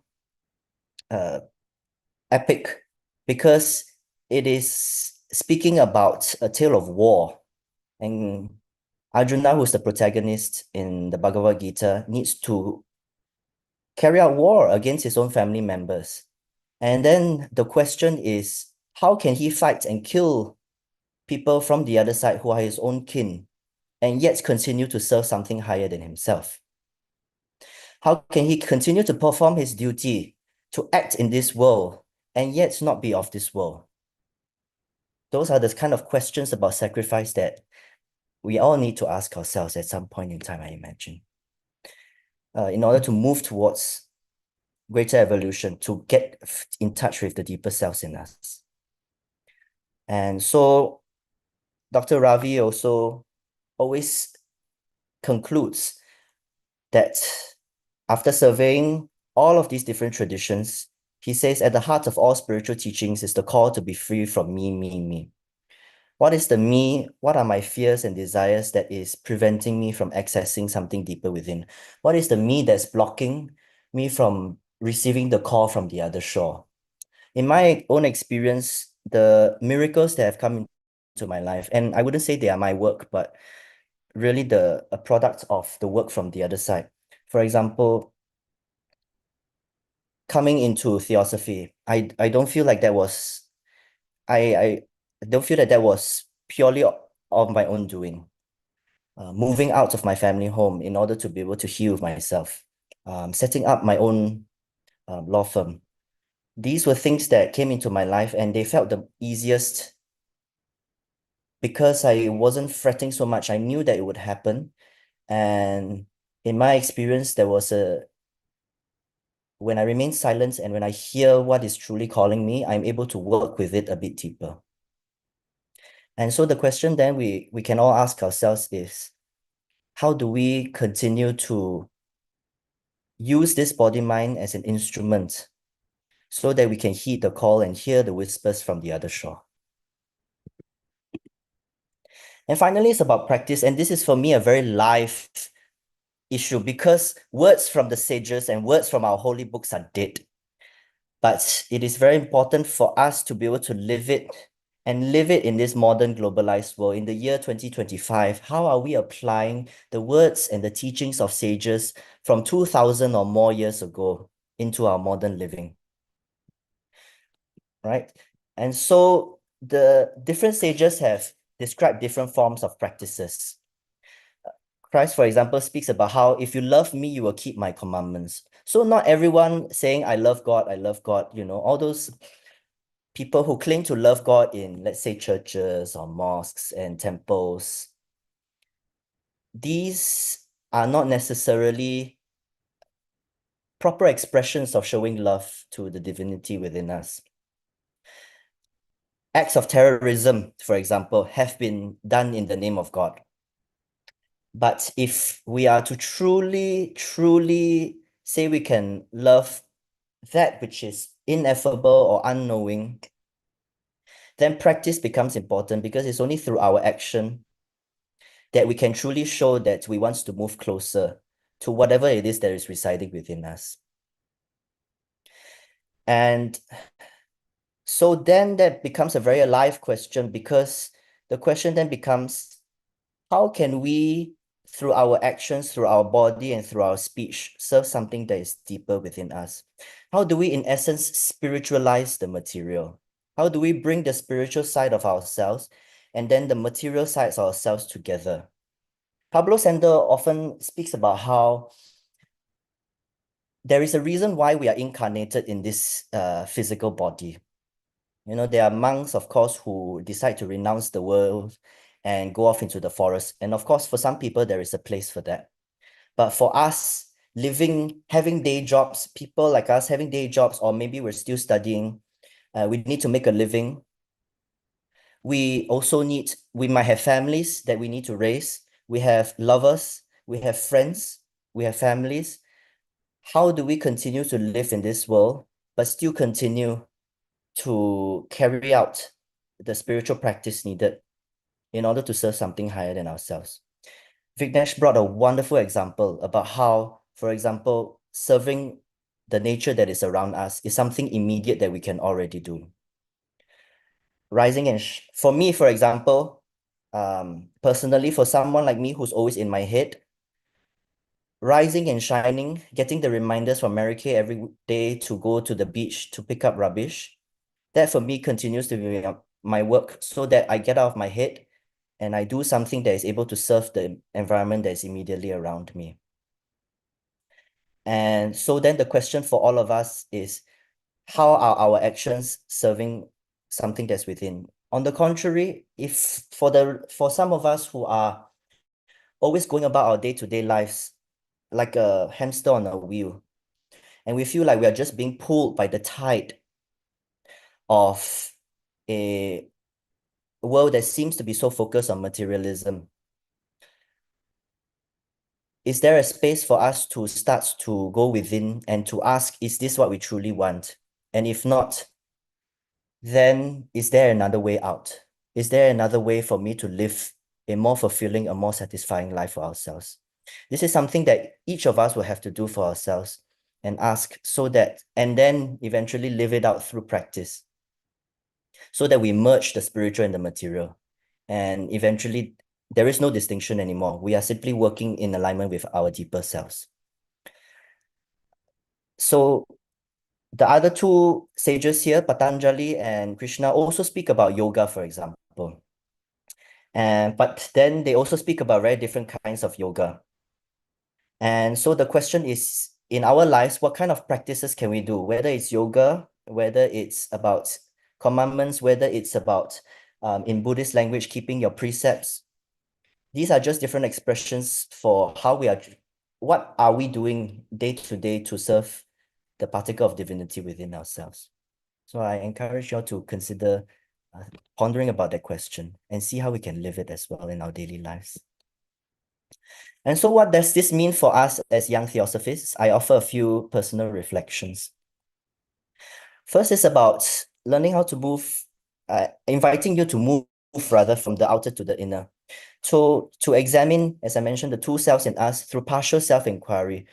epic because it is speaking about a tale of war. And Arjuna, who's the protagonist in the Bhagavad Gita, needs to carry out war against his own family members. And then the question is, how can he fight and kill people from the other side who are his own kin and yet continue to serve something higher than himself? How can he continue to perform his duty to act in this world and yet not be of this world? Those are the kind of questions about sacrifice that we all need to ask ourselves at some point in time, I imagine, in order to move towards greater evolution, to get in touch with the deeper selves in us. And so Dr. Ravi also always concludes that after surveying all of these different traditions, he says, at the heart of all spiritual teachings is the call to be free from me, me, me. What is the me? What are my fears and desires that is preventing me from accessing something deeper within? What is the me that's blocking me from receiving the call from the other shore? In my own experience, the miracles that have come into my life, and I wouldn't say they are my work, but really a product of the work from the other side. For example, coming into Theosophy, I don't feel like that was I don't feel that that was purely of my own doing. Moving out of my family home in order to be able to heal myself, setting up my own law firm. These were things that came into my life and they felt the easiest because I wasn't fretting so much. I knew that it would happen. And in my experience, when I remain silent and when I hear what is truly calling me, I'm able to work with it a bit deeper. And so the question then we can all ask ourselves is, how do we continue to use this body mind as an instrument so that we can heed the call and hear the whispers from the other shore? And finally, it's about practice. And this is for me a very live issue because words from the sages and words from our holy books are dead. But it is very important for us to be able to live it and live it in this modern globalized world. In the year 2025, how are we applying the words and the teachings of sages from 2000 or more years ago into our modern living? Right? And so the different sages have described different forms of practices. Christ, for example, speaks about how if you love me, you will keep my commandments. So not everyone saying, I love God, all those people who claim to love God in, let's say, churches or mosques and temples, these are not necessarily proper expressions of showing love to the divinity within us. Acts of terrorism, for example, have been done in the name of God. But if we are to truly, truly say we can love that which is ineffable or unknowing, then practice becomes important because it's only through our action that we can truly show that we want to move closer to whatever it is that is residing within us. And so then that becomes a very alive question, because the question then becomes, how can we, through our actions, through our body, and through our speech, serve something that is deeper within us? How do we, in essence, spiritualize the material? How do we bring the spiritual side of ourselves and then the material sides of ourselves together? Pablo Sender often speaks about how there is a reason why we are incarnated in this physical body. You know, there are monks, of course, who decide to renounce the world and go off into the forest. And of course, for some people, there is a place for that. But for us, having day jobs, people like us having day jobs, or maybe we're still studying, we need to make a living. We might have families that we need to raise. We have lovers, we have friends, we have families. How do we continue to live in this world, but still continue to carry out the spiritual practice needed in order to serve something higher than ourselves? Vighnesh brought a wonderful example about how, for example, serving the nature that is around us is something immediate that we can already do. For me, for example, personally, for someone like me who's always in my head, rising and shining, getting the reminders from Mary Kay every day to go to the beach to pick up rubbish, that for me continues to be my work, so that I get out of my head and I do something that is able to serve the environment that is immediately around me. And so then the question for all of us is, how are our actions serving something that's within? On the contrary, if for some of us who are always going about our day-to-day lives like a hamster on a wheel, and we feel like we are just being pulled by the tide of a world that seems to be so focused on materialism, is there a space for us to start to go within and to ask, is this what we truly want? And if not, then is there another way out? Is there another way for me to live a more fulfilling, a more satisfying life for ourselves? This is something that each of us will have to do for ourselves and ask, and then eventually live it out through practice, so that we merge the spiritual and the material. And eventually, there is no distinction anymore. We are simply working in alignment with our deeper selves. So the other two sages here, Patanjali and Krishna, also speak about yoga, for example. But then they also speak about very different kinds of yoga. And so the question is, in our lives, what kind of practices can we do? Whether it's yoga, whether it's about commandments, whether it's about, in Buddhist language, keeping your precepts. These are just different expressions for what are we doing day to day to serve the particle of divinity within ourselves. So I encourage you all to consider pondering about that question and see how we can live it as well in our daily lives. And so what does this mean for us as young Theosophists? I offer a few personal reflections. First is about learning how to move, inviting you to move rather from the outer to the inner. So to examine, as I mentioned, the two selves in us through partial self-inquiry.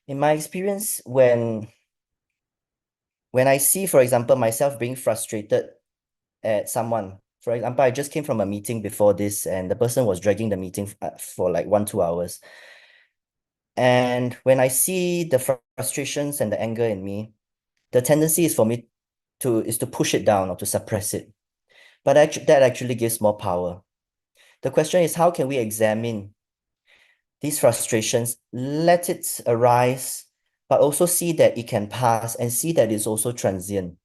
In my experience, when I see, for example, myself being frustrated at someone, for example, I just came from a meeting before this and the person was dragging the meeting for like 1-2 hours. And when I see the frustrations and the anger in me, the tendency is for me to push it down or to suppress it. But that actually gives more power. The question is, how can we examine these frustrations, let it arise, but also see that it can pass and see that it's also transient?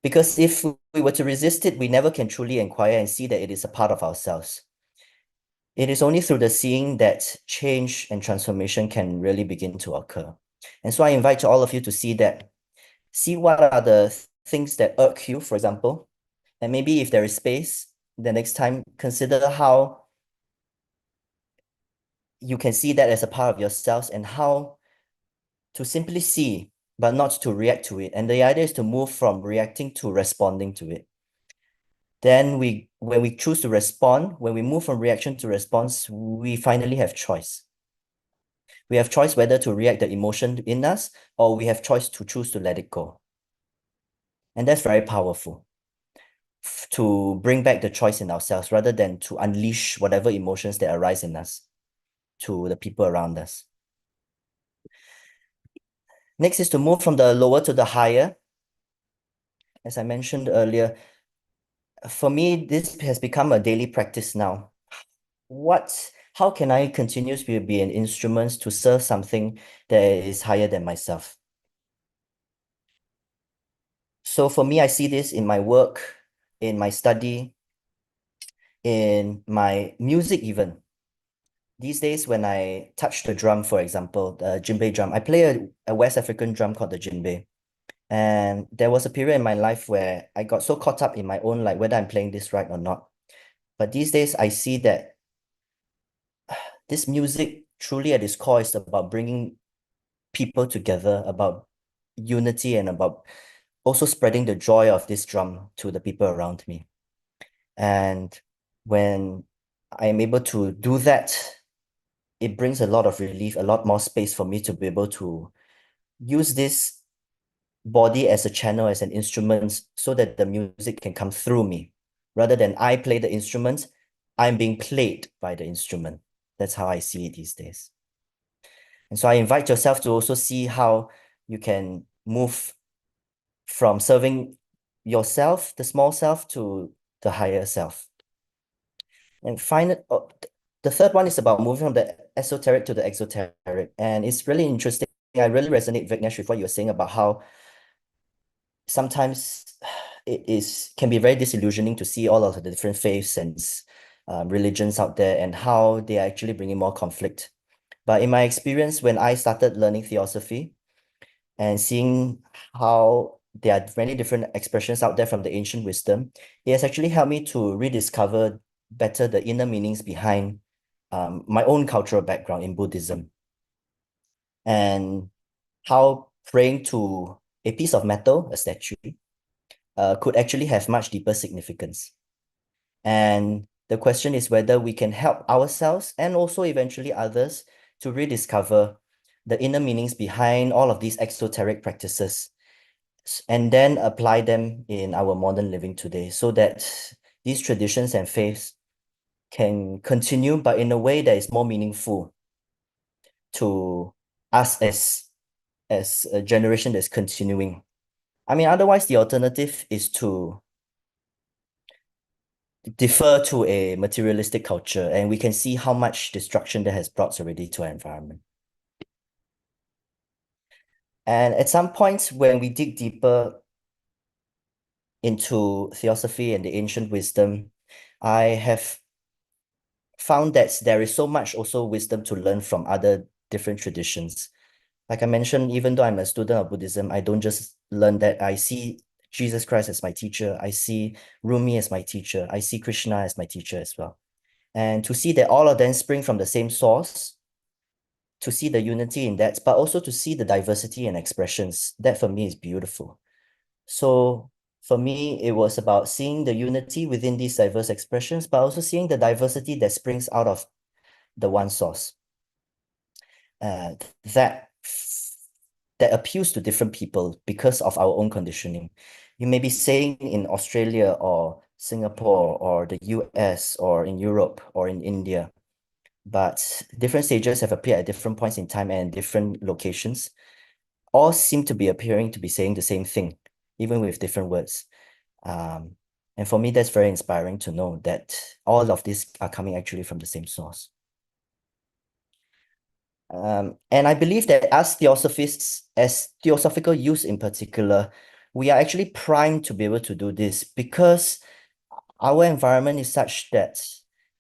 Because if we were to resist it, we never can truly inquire and see that it is a part of ourselves. It is only through the seeing that change and transformation can really begin to occur. And so I invite all of you to see what are the things that irk you, for example, and maybe if there is space, the next time consider how you can see that as a part of yourselves and how to simply see, but not to react to it. And the idea is to move from reacting to responding to it. Then when we choose to respond, when we move from reaction to response, we finally have choice. We have choice whether to react the emotion in us, or we have choice to choose to let it go. And that's very powerful to bring back the choice in ourselves rather than to unleash whatever emotions that arise in us to the people around us. Next is to move from the lower to the higher. As I mentioned earlier, for me, this has become a daily practice now. How can I continuously be an instrument to serve something that is higher than myself? So for me, I see this in my work, in my study, in my music even. These days, when I touch the drum, for example, the djembe drum, I play a West African drum called the djembe. And there was a period in my life where I got so caught up in my own, like whether I'm playing this right or not. But these days, I see that this music truly at its core is about bringing people together, about unity, and about also spreading the joy of this drum to the people around me. And when I am able to do that, it brings a lot of relief, a lot more space for me to be able to use this body as a channel, as an instrument, so that the music can come through me. Rather than I play the instrument, I'm being played by the instrument. That's how I see it these days. And so I invite yourself to also see how you can move from serving yourself, the small self, to the higher self. And the third one is about moving from the esoteric to the exoteric. And it's really interesting. I really resonate, Vighnesh, with what you're saying about how sometimes can be very disillusioning to see all of the different faiths and religions out there and how they are actually bringing more conflict. But in my experience, when I started learning Theosophy and seeing how there are many different expressions out there from the ancient wisdom, it has actually helped me to rediscover better the inner meanings behind my own cultural background in Buddhism, and how praying to a piece of metal, a statue, could actually have much deeper significance. And the question is whether we can help ourselves and also eventually others to rediscover the inner meanings behind all of these exoteric practices, and then apply them in our modern living today, so that these traditions and faiths can continue, but in a way that is more meaningful to us as a generation that's continuing. I mean, otherwise the alternative is to defer to a materialistic culture, and we can see how much destruction that has brought already to our environment. And at some point, when we dig deeper into Theosophy and the ancient wisdom, I have found that there is so much also wisdom to learn from other different traditions. Like I mentioned, even though I'm a student of Buddhism, I don't just learn that. I see Jesus Christ as my teacher. I see Rumi as my teacher. I see Krishna as my teacher as well. And to see that all of them spring from the same source, to see the unity in that, but also to see the diversity and expressions, that for me is beautiful. So for me, it was about seeing the unity within these diverse expressions, but also seeing the diversity that springs out of the one source. That appeals to different people because of our own conditioning. You may be saying in Australia or Singapore or the US or in Europe or in India, but different sages have appeared at different points in time and different locations. All seem to be appearing to be saying the same thing, even with different words. And for me, that's very inspiring to know that all of these are coming actually from the same source. And I believe that as Theosophists, as Theosophical youth in particular, we are actually primed to be able to do this because our environment is such that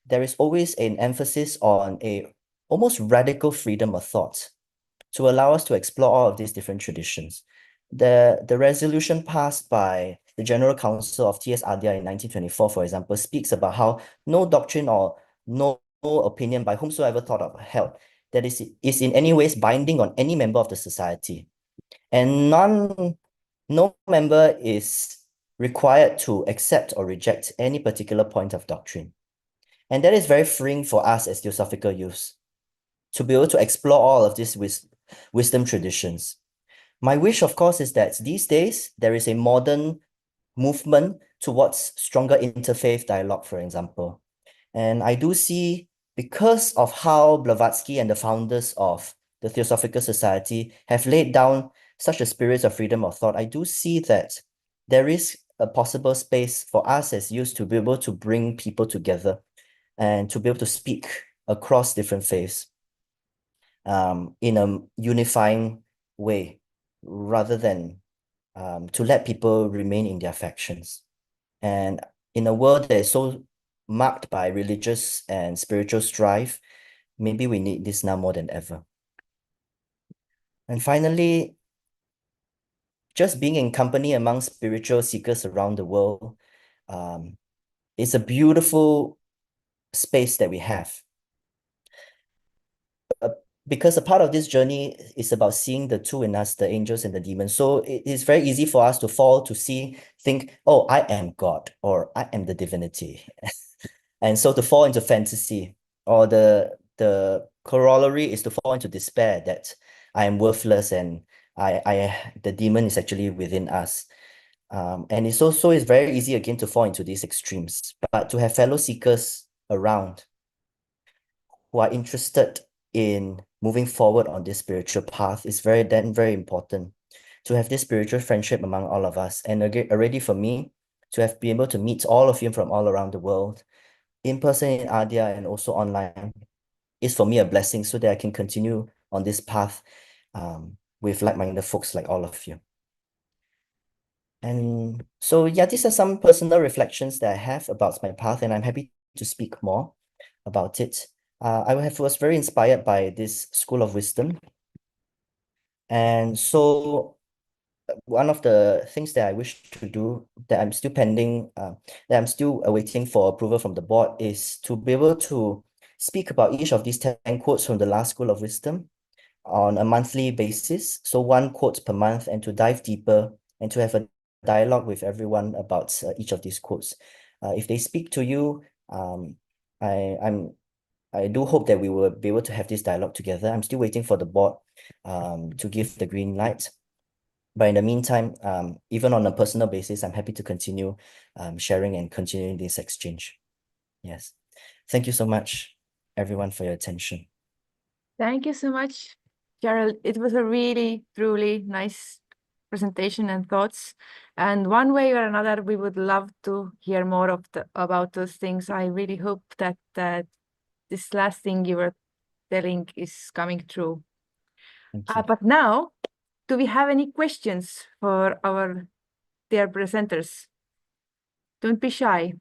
there is always an emphasis on a almost radical freedom of thought to allow us to explore all of these different traditions. The resolution passed by the General Council of TS Adyar in 1924, for example, speaks about how no doctrine or no opinion by whomsoever thought or held that is in any ways binding on any member of the society. And no member is required to accept or reject any particular point of doctrine. And that is very freeing for us as Theosophical youths. to be able to explore all of these wisdom traditions. My wish, of course, is that these days there is a modern movement towards stronger interfaith dialogue, for example. And I do see, because of how Blavatsky and the founders of the Theosophical Society have laid down such a spirit of freedom of thought, I do see that there is a possible space for us as youth to be able to bring people together and to be able to speak across different faiths in a unifying way, rather than to let people remain in their factions. And in a world that is so marked by religious and spiritual strife, maybe we need this now more than ever. And finally, just being in company among spiritual seekers around the world is a beautiful space that we have. Because a part of this journey is about seeing the two in us, the angels and the demons. So it is very easy for us to fall to think, oh, I am God, or I am the divinity. And so to fall into fantasy, or the corollary is to fall into despair that I am worthless and the demon is actually within us. And it's also is very easy again to fall into these extremes. But to have fellow seekers around who are interested in moving forward on this spiritual path is very important. To have this spiritual friendship among all of us, and again, already for me, to have been able to meet all of you from all around the world, in person in Adyar and also online, is for me a blessing, so that I can continue on this path with like-minded folks like all of you. And so, yeah, these are some personal reflections that I have about my path, and I'm happy to speak more about it. was very inspired by this School of Wisdom. And so one of the things that I wish to do, that I'm still pending, that I'm still awaiting for approval from the board, is to be able to speak about each of these 10 quotes from the last School of Wisdom on a monthly basis. So 1 quote per month, and to dive deeper and to have a dialogue with everyone about each of these quotes. If they speak to you, I do hope that we will be able to have this dialogue together. I'm still waiting for the board to give the green light. But in the meantime, even on a personal basis, I'm happy to continue sharing and continuing this exchange. Yes. Thank you so much, everyone, for your attention. Thank you so much, Gerald. It was a really, truly nice presentation and thoughts. And one way or another, we would love to hear more about those things. I really hope that this last thing you were telling is coming true. Thank you. But now, do we have any questions for our dear presenters? Don't be shy.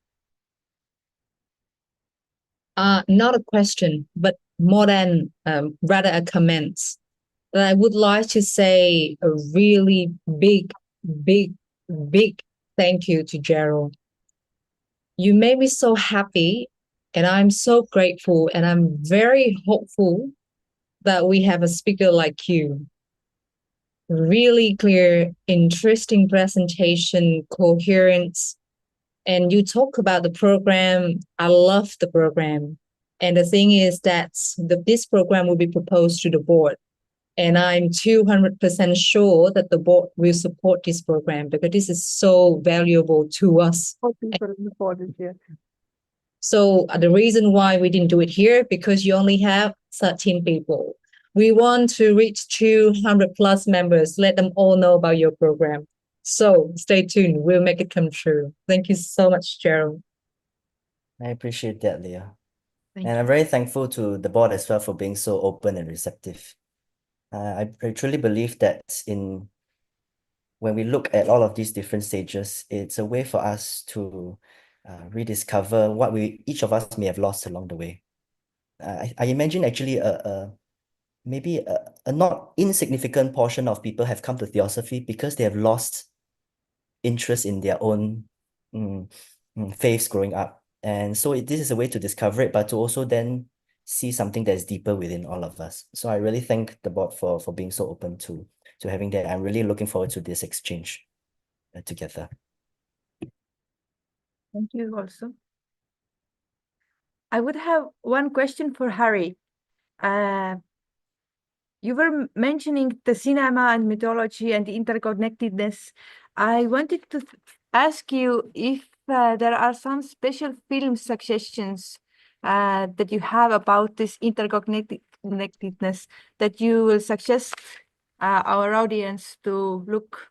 Not a question, but more than rather a comment. I would like to say a really big thank you to Gerald. You made me so happy, and I'm so grateful, and I'm very hopeful that we have a speaker like you. Really clear, interesting presentation, coherence, and you talk about the program. I love the program. And the thing is that this program will be proposed to the board. And I'm 200% sure that the board will support this program, because this is so valuable to us. So the reason why we didn't do it here, because you only have 13 people. We want to reach 200 plus members. Let them all know about your program. So stay tuned. We'll make it come true. Thank you so much, Gerald. I appreciate that, Leah. Thank And I'm very thankful to the board as well for being so open and receptive. I truly believe that when we look at all of these different stages, it's a way for us to rediscover what each of us may have lost along the way. I imagine actually maybe a not insignificant portion of people have come to Theosophy because they have lost interest in their own faiths growing up. And so this is a way to discover it, but to also then see something that is deeper within all of us. So I really thank the board for being so open to having that. I'm really looking forward to this exchange together. Thank you also. I would have one question for Harry. You were mentioning the cinema and mythology and the interconnectedness. I wanted to ask you if there are some special film suggestions that you have about this interconnectedness that you will suggest our audience to look.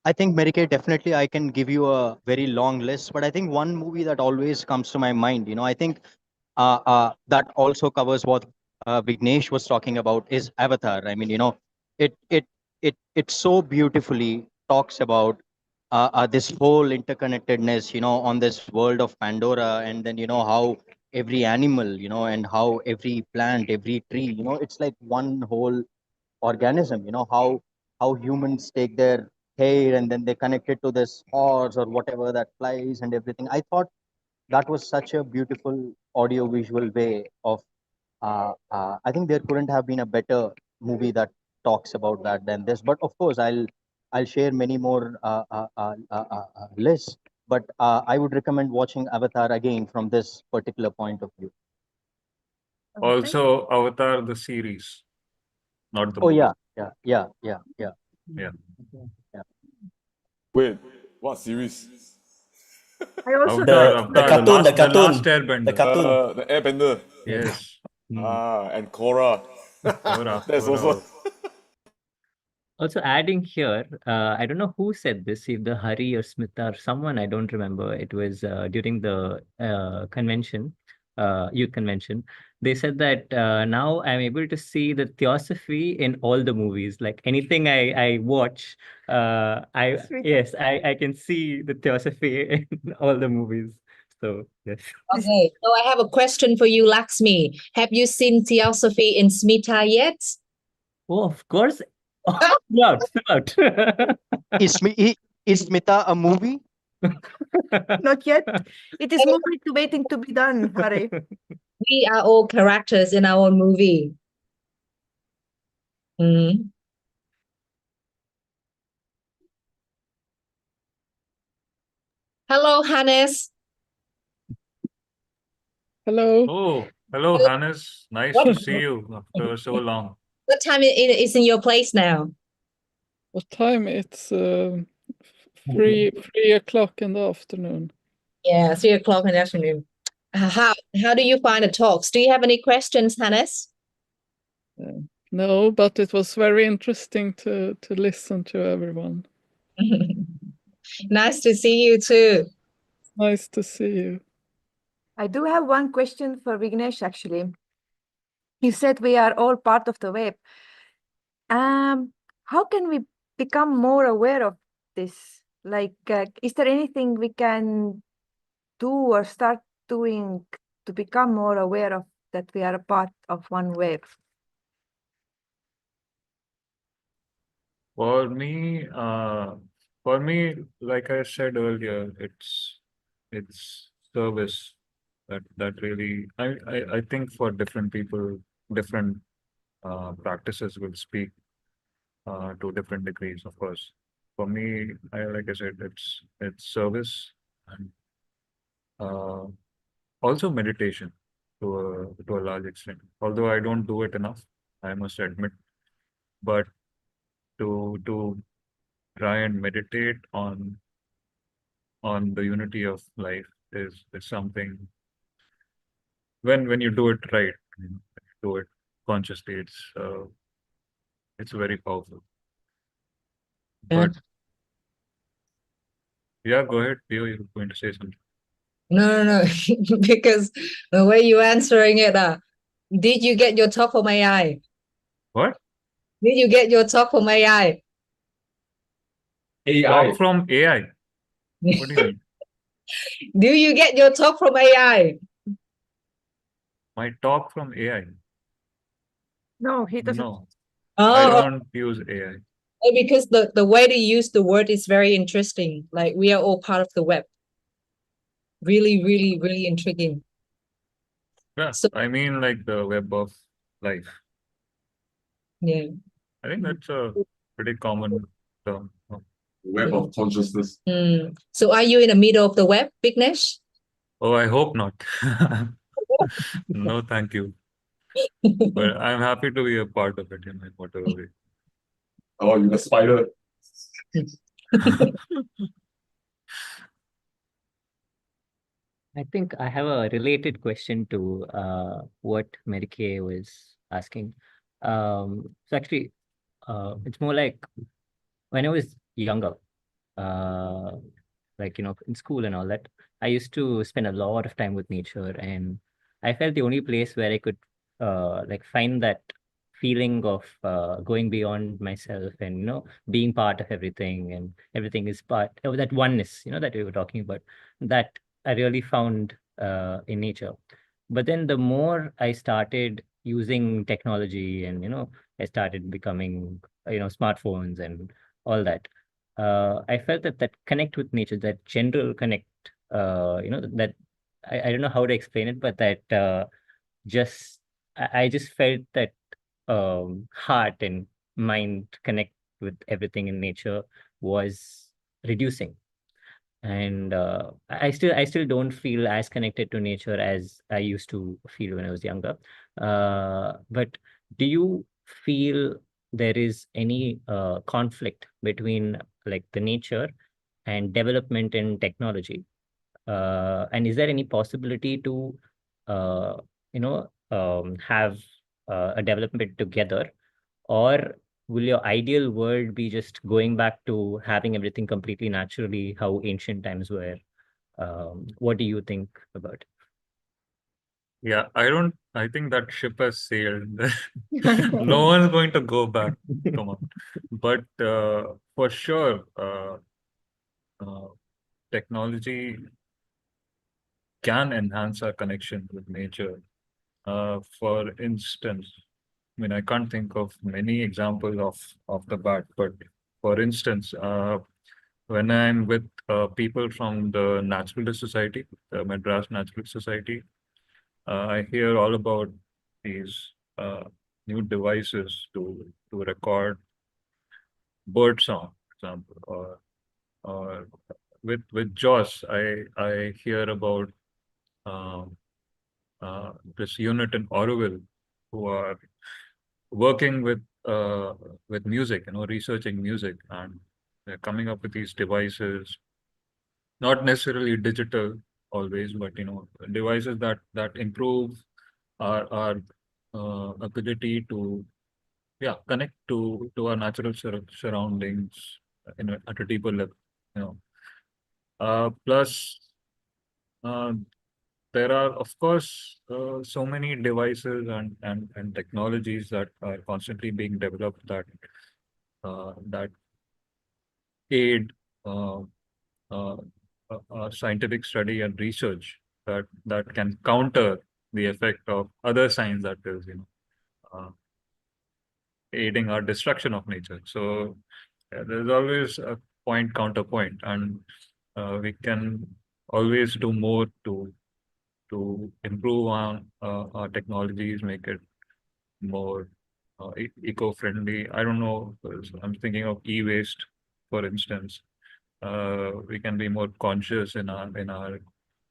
I think, Mary Kay, definitely I can give you a very long list, but I think one movie that always comes to my mind, I think that also covers what Vighnesh was talking about is Avatar. I mean, it so beautifully talks about this whole interconnectedness, on this world of Pandora, and then how every animal, and how every plant, every tree, it's like one whole organism. How humans take their hair and then they connect it to this horse or whatever that flies and everything. I thought that was such a beautiful audio visual way of I think there couldn't have been a better movie that talks about that than this. But of course, I'll share many more lists, but I would recommend watching Avatar again from this particular point of view. Also, Avatar the series, not the Oh movie. yeah. Yeah. Wait, what series? I also Avatar, The cartoon, the last Airbender. the cartoon. The Airbender. Yes. And Korra. That's also. Also adding here, I don't know who said this, either Hari or Smita or someone, I don't remember. It was during the convention, youth convention. They said that now I'm able to see the Theosophy in all the movies. Like anything I watch, I can see the Theosophy in all the movies. So yes. Okay, so I have a question for you, Lakshmi. Have you seen Theosophy in Smita yet? Oh, of course. Oh, throughout. Is Smita a movie? not yet. It is moving to waiting to be done, Hari. We are all characters in our own movie. Mhm. Hello, Hannes. Hello. Oh, hello, Hannes. Nice to see you after so long. What time is in your place now? What time? It's 3 o'clock in the afternoon. Yeah, 3 o'clock in the afternoon. How do you find the talks? Do you have any questions, Hannes? No, but it was very interesting to listen to everyone. Nice to see you too. Nice to see you. I do have one question for Vighnesh, actually. You said we are all part of the web. How can we become more aware of this? Like, is there anything we can do or start doing to become more aware of that we are a part of one web? For me, like I said earlier, it's service that really I think for different people, different practices will speak to different degrees, of course. For me, like I said, it's service and also meditation to a large extent. Although I don't do it enough, I must admit. But to try and meditate on the unity of life is something when you do it right, do it consciously, it's very powerful. But yeah, go ahead, Theo, you're going to say something. No, because the way you're answering it, did you get your talk from AI? What? Did you get your talk from AI? Talk from AI? What do you mean? Do you get your talk from AI? My talk from AI? No, he doesn't. No, Oh, I don't use AI. because the way to use the word is very interesting. Like we are all part of the web. Really, really, really intriguing. Yeah, So- I mean like the web of life. Yeah. I think that's a pretty common term. Web of consciousness. So are you in the middle of the web, Vighnesh? Oh, I hope not. No, thank you. But I'm happy to be a part of it in whatever way. Oh, you're a spider. I think I have a related question to what Mary Kay was asking. So actually, it's more like when I was younger, uh, like, in school and all that, I used to spend a lot of time with nature, and I felt the only place where I could like find that feeling of going beyond myself and, being part of everything, and everything is part of that oneness, that we were talking about, that I really found in nature. But then the more I started using technology and, I started becoming, smartphones and all that, I felt that connect with nature, that general connect, that I don't know how to explain it, but that just I just felt that heart and mind connect with everything in nature was reducing. And I still don't feel as connected to nature as I used to feel when I was younger. But do you feel there is any conflict between like the nature and development in technology? And is there any possibility to have a development together, or will your ideal world be just going back to having everything completely naturally, how ancient times were? What do you think about it? Yeah, I think that ship has sailed. No one's going to go back. Come on. But for sure, technology can enhance our connection with nature. For instance, I mean, I can't think of many examples of the bat, but for instance, when I'm with people from the Naturalist Society, the Madras Naturalist Society, I hear all about these new devices to record bird song, for example, or with Joss, I hear about um, this unit in Oroville who are working with music, researching music, and they're coming up with these devices, not necessarily digital always, but devices that improve our ability to connect to our natural surroundings at a deeper level. You know, plus uh, there are of course so many devices and technologies that are constantly being developed that aid uh, uh, scientific study and research that can counter the effect of other science that is aiding our destruction of nature. So there's always a point counterpoint, and we can always do more to improve on our technologies, make it more eco-friendly. I don't know. I'm thinking of e-waste, for instance. We can be more conscious in our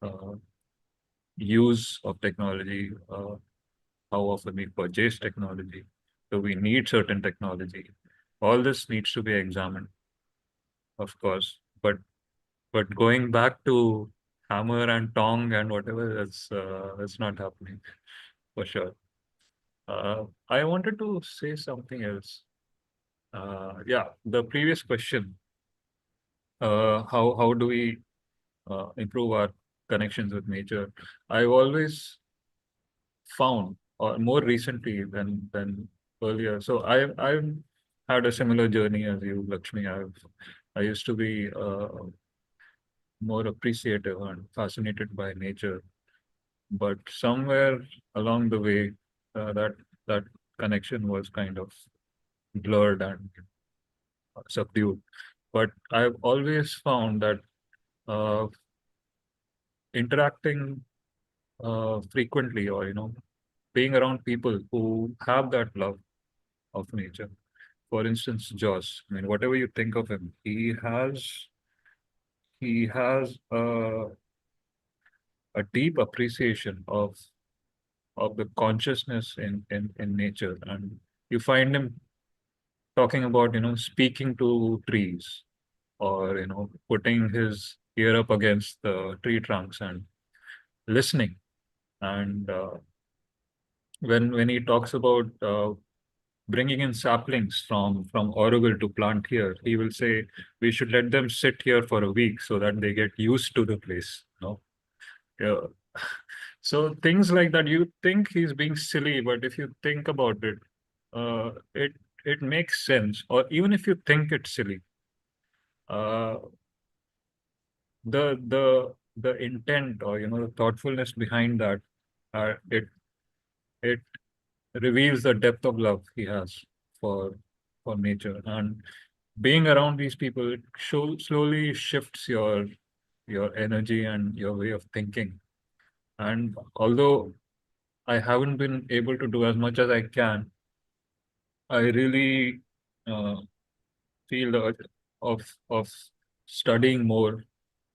uh, use of technology. How often we purchase technology? Do we need certain technology? All this needs to be examined, of course. But going back to hammer and tong and whatever, that's not happening for sure. I wanted to say something else. Yeah, the previous question. How do we improve our connections with nature? I've always found, or more recently than earlier. So I've had a similar journey as you, Lakshmi. I used to be more appreciative and fascinated by nature, but somewhere along the way, that connection was kind of blurred and subdued. But I've always found that uh, interacting frequently, or being around people who have that love of nature. For instance, Joss. I mean, whatever you think of him, he has, a deep appreciation of, the consciousness in nature. And you find him talking about, speaking to trees, or, putting his ear up against the tree trunks and listening. And when he talks about bringing in saplings from Oroville to plant here, he will say we should let them sit here for a week so that they get used to the place. Yeah. So things like that, you think he's being silly, but if you think about it, it makes sense. Or even if you think it's silly, uh, the intent, or the thoughtfulness behind that, it reveals the depth of love he has for nature. And being around these people, it slowly shifts your energy and your way of thinking. And although I haven't been able to do as much as I can, I really feel the urge of studying more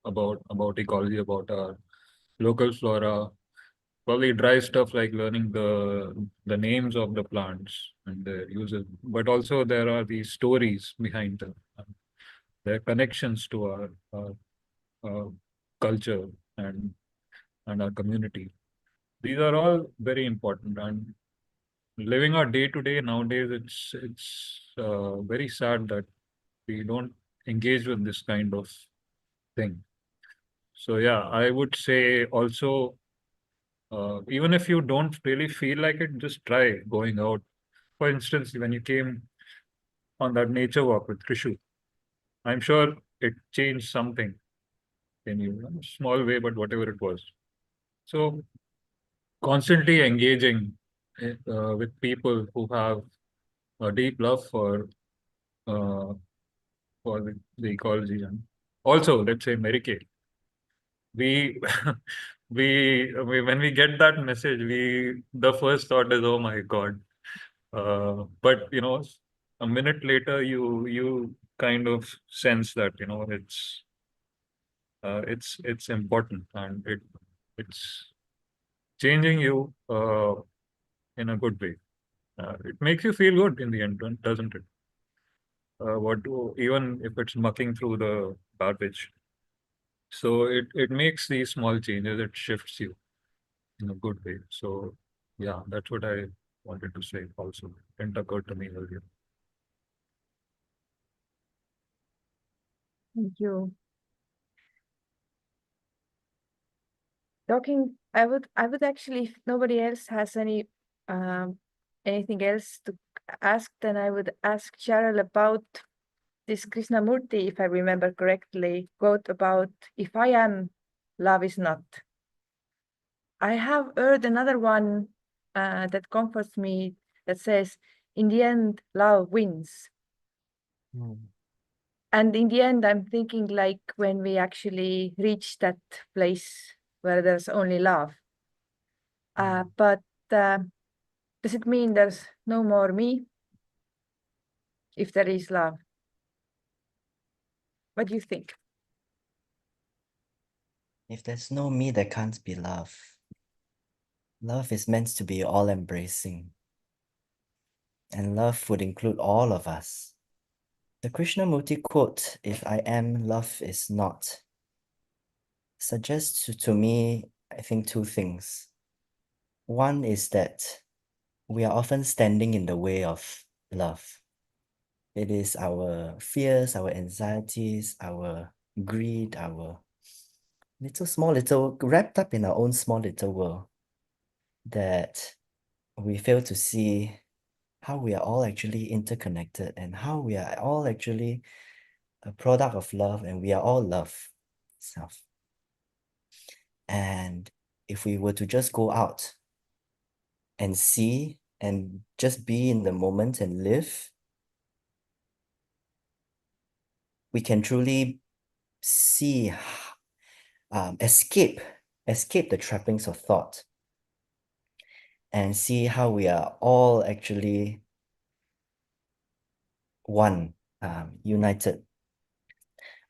about ecology, about our local flora, probably dry stuff like learning the names of the plants and their uses, but also there are these stories behind them, their connections to our culture and our community. These are all very important. And living our day to day nowadays, it's very sad that we don't engage with this kind of thing. So yeah, I would say also, even if you don't really feel like it, just try going out. For instance, when you came on that nature walk with Krishu, I'm sure it changed something in you, in a small way, but whatever it was. So constantly engaging with people who have a deep love uh, for the ecology. And also, let's say Mary Kay, we when we get that message, the first thought is, oh my God. But a minute later, you kind of sense that it's important, and it's changing you in a good way. It makes you feel good in the end, doesn't it? Even if it's mucking through the garbage. So it makes these small changes. It shifts you in a good way. So yeah, that's what I wanted to say. Also, didn't occur to me earlier. Thank you. I would actually, if nobody else has anything else to ask, then I would ask Cheryl about this Krishnamurti, if I remember correctly, quote about "If I am, love is not." I have heard another one that comforts me, that says, "In the end, love wins." And in the end, I'm thinking like when we actually reach that place where there's only love. But does it mean there's no more me if there is love? What do you think? If there's no me, there can't be love. Love is meant to be all-embracing. And love would include all of us. The Krishnamurti quote, "If I am, love is not," suggests to me, I think, two things. One is that we are often standing in the way of love. It is our fears, our anxieties, our greed, our little wrapped up in our own small little world, that we fail to see how we are all actually interconnected and how we are all actually a product of love, and we are all love itself. And if we were to just go out and see and just be in the moment and live, we can truly see, escape the trappings of thought and see how we are all actually one, united.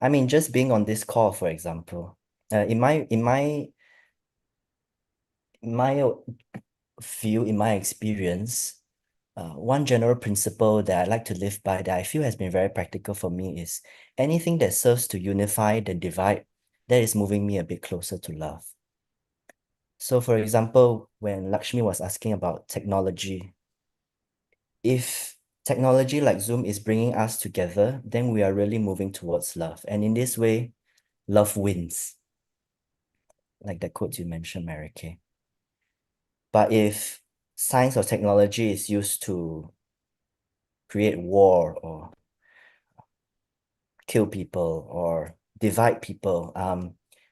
I mean, just being on this call, for example, in my view, in my experience, one general principle that I like to live by that I feel has been very practical for me is anything that serves to unify than divide, that is moving me a bit closer to love. So for example, when Lakshmi was asking about technology, if technology like Zoom is bringing us together, then we are really moving towards love. And in this way, love wins. Like the quote you mentioned, Mary Kay. But if science or technology is used to create war or kill people or divide people,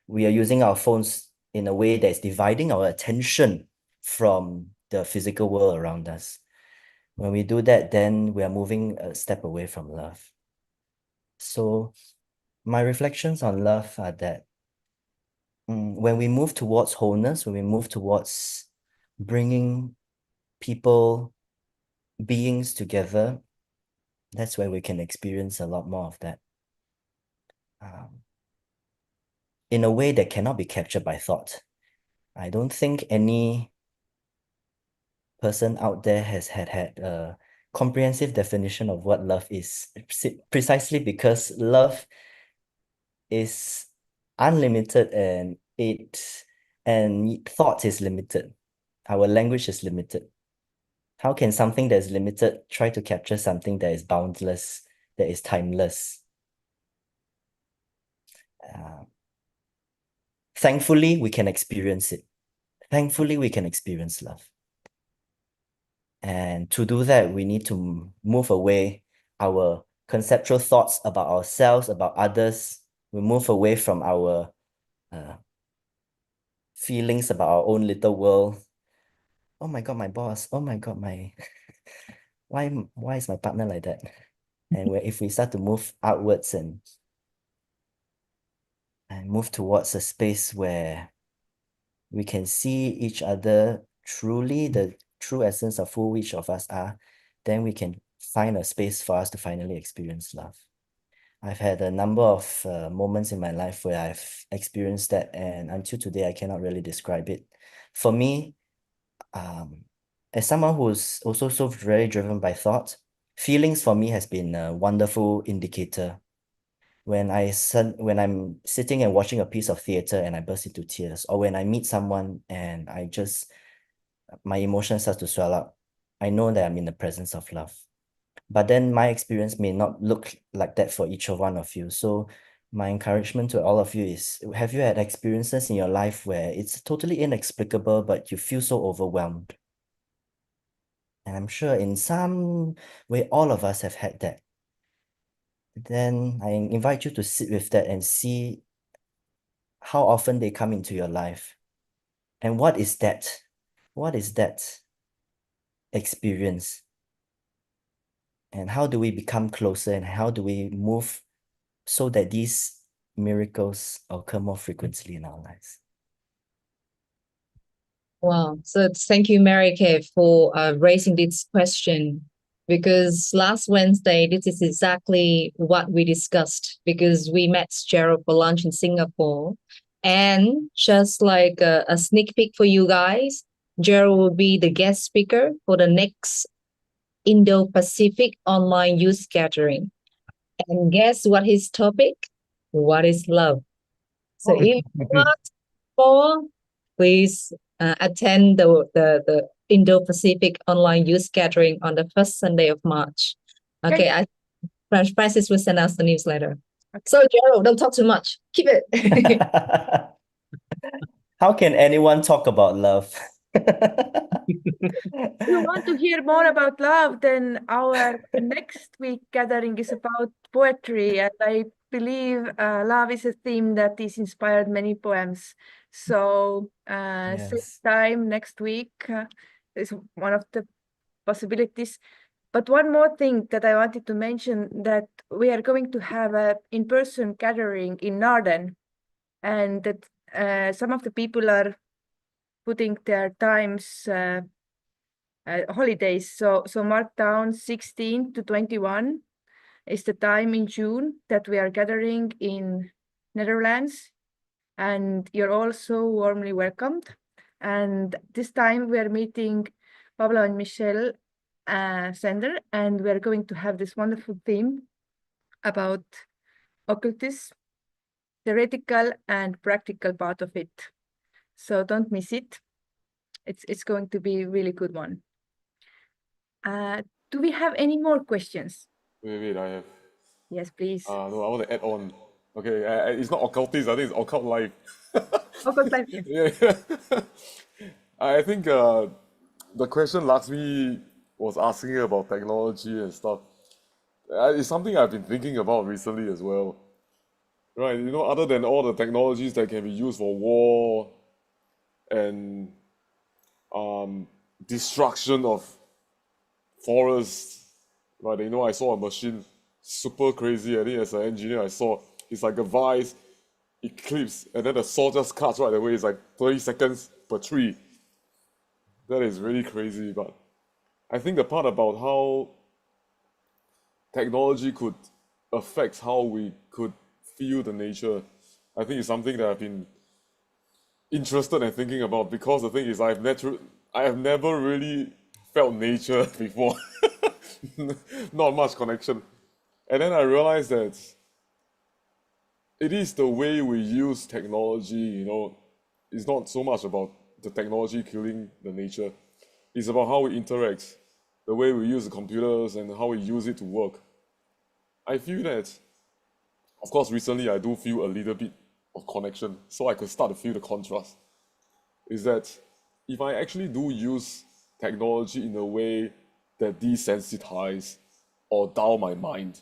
we are using our phones in a way that's dividing our attention from the physical world around us. When we do that, then we are moving a step away from love. So my reflections on love are that when we move towards wholeness, when we move towards bringing people, beings together, that's where we can experience a lot more of that. In a way that cannot be captured by thought. I don't think any person out there has had a comprehensive definition of what love is, precisely because love is unlimited and thought is limited. Our language is limited. How can something that is limited try to capture something that is boundless, that is timeless? Thankfully, we can experience it. Thankfully, we can experience love. And to do that, we need to move away our conceptual thoughts about ourselves, about others. We move away from our feelings about our own little world. Oh my God, my boss. Oh my God, my why is my partner like that? And if we start to move outwards and move towards a space where we can see each other truly, the true essence of who each of us are, then we can find a space for us to finally experience love. I've had a number of moments in my life where I've experienced that, and until today, I cannot really describe it. For me, as someone who's also so very driven by thought, feelings for me has been a wonderful indicator. When I'm sitting and watching a piece of theater and I burst into tears, or when I meet someone and my emotions start to swell up, I know that I'm in the presence of love. But then my experience may not look like that for each one of you. So my encouragement to all of you is, have you had experiences in your life where it's totally inexplicable, but you feel so overwhelmed? And I'm sure in some way, all of us have had that. Then I invite you to sit with that and see how often they come into your life. And what is that? What is that experience? And how do we become closer, and how do we move so that these miracles occur more frequently in our lives? Wow. So thank you, Mary Kay, for raising this question, because last Wednesday, this is exactly what we discussed, because we met Gerald for lunch in Singapore. And just like a sneak peek for you guys, Gerald will be the guest speaker for the next Indo-Pacific online youth gathering. And guess what his topic? What is love? So if you want more, please attend the Indo-Pacific online youth gathering on the first Sunday of March. Okay, Francis will send us the newsletter. Okay. So Gerald, don't talk too much. Keep it. How can anyone talk about love? If you want to hear more about love, then our next week gathering is about poetry, and I believe love is a theme that is inspired many poems. So same time next week is one of the possibilities. But one more thing that I wanted to mention, that we are going to have an in-person gathering in Naarden, and that some of the people are putting their times holidays. So mark down 16 to 21 is the time in June that we are gathering in Netherlands, and you're also warmly welcomed. And this time we are meeting Pablo and Michelle Sender, and we are going to have this wonderful theme about occultism, theoretical and practical part of it. So don't miss it. It's going to be a really good one. Do we have any more questions? Wait, I have. Yes, please. No, I want to add on. Okay, it's not occultist, I think it's occult life. Occult life, yes. Yeah. I think the question Lakshmi was asking about technology and stuff. It's something I've been thinking about recently as well. Right, you know, other than all the technologies that can be used for war and destruction of forests, right? You know, I saw a machine super crazy. I think as an engineer, I saw it's like a vise, it clips, and then the saw just cuts right away. It's like 30 seconds per tree. That is really crazy. But I think the part about how technology could affect how we could feel the nature, I think it's something that I've been interested in thinking about, because the thing is I have never really felt nature before. Not much connection. And then I realized that it is the way we use technology, you know, it's not so much about the technology killing the nature. It's about how we interact, the way we use the computers and how we use it to work. I feel that, of course, recently I do feel a little bit of connection, so I could start to feel the contrast. Is that if I actually do use technology in a way that desensitize or dull my mind,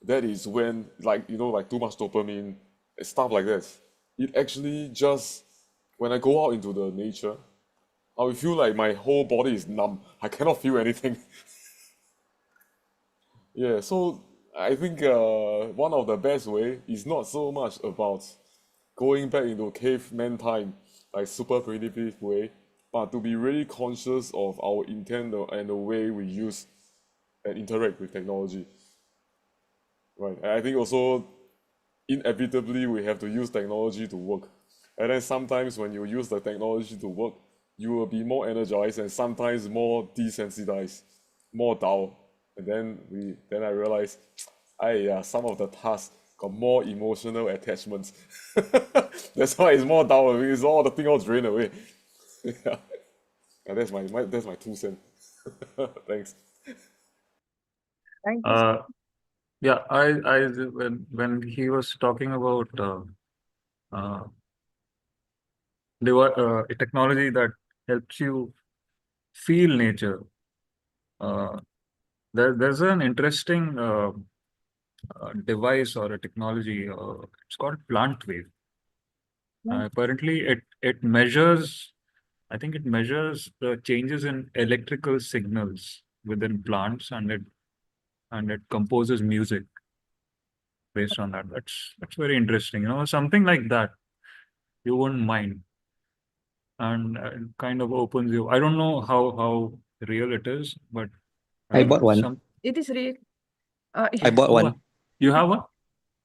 that is when, like, you know, like too much dopamine, stuff like this. It actually just, when I go out into the nature, I will feel like my whole body is numb. I cannot feel anything. Yeah, so I think one of the best way is not so much about going back into caveman time, like super primitive way, but to be really conscious of our intent and the way we use and interact with technology. Right. And I think also inevitably we have to use technology to work. And then sometimes when you use the technology to work, you will be more energized and sometimes more desensitized, more dull. And then I realized, some of the tasks got more emotional attachments. That's why it's more dull. It's all the thing all drained away. Yeah. And that's my 2 cents. Thanks. Thank you. Yeah, when he was talking about a technology that helps you feel nature, there's an interesting device or a technology. It's called plant wave. Apparently, it measures. I think it measures the changes in electrical signals within plants, and it composes music based on that. That's very interesting. You know, something like that you wouldn't mind, and it kind of opens you. I don't know how real it is, but I bought one. It is real. I bought one. You have one?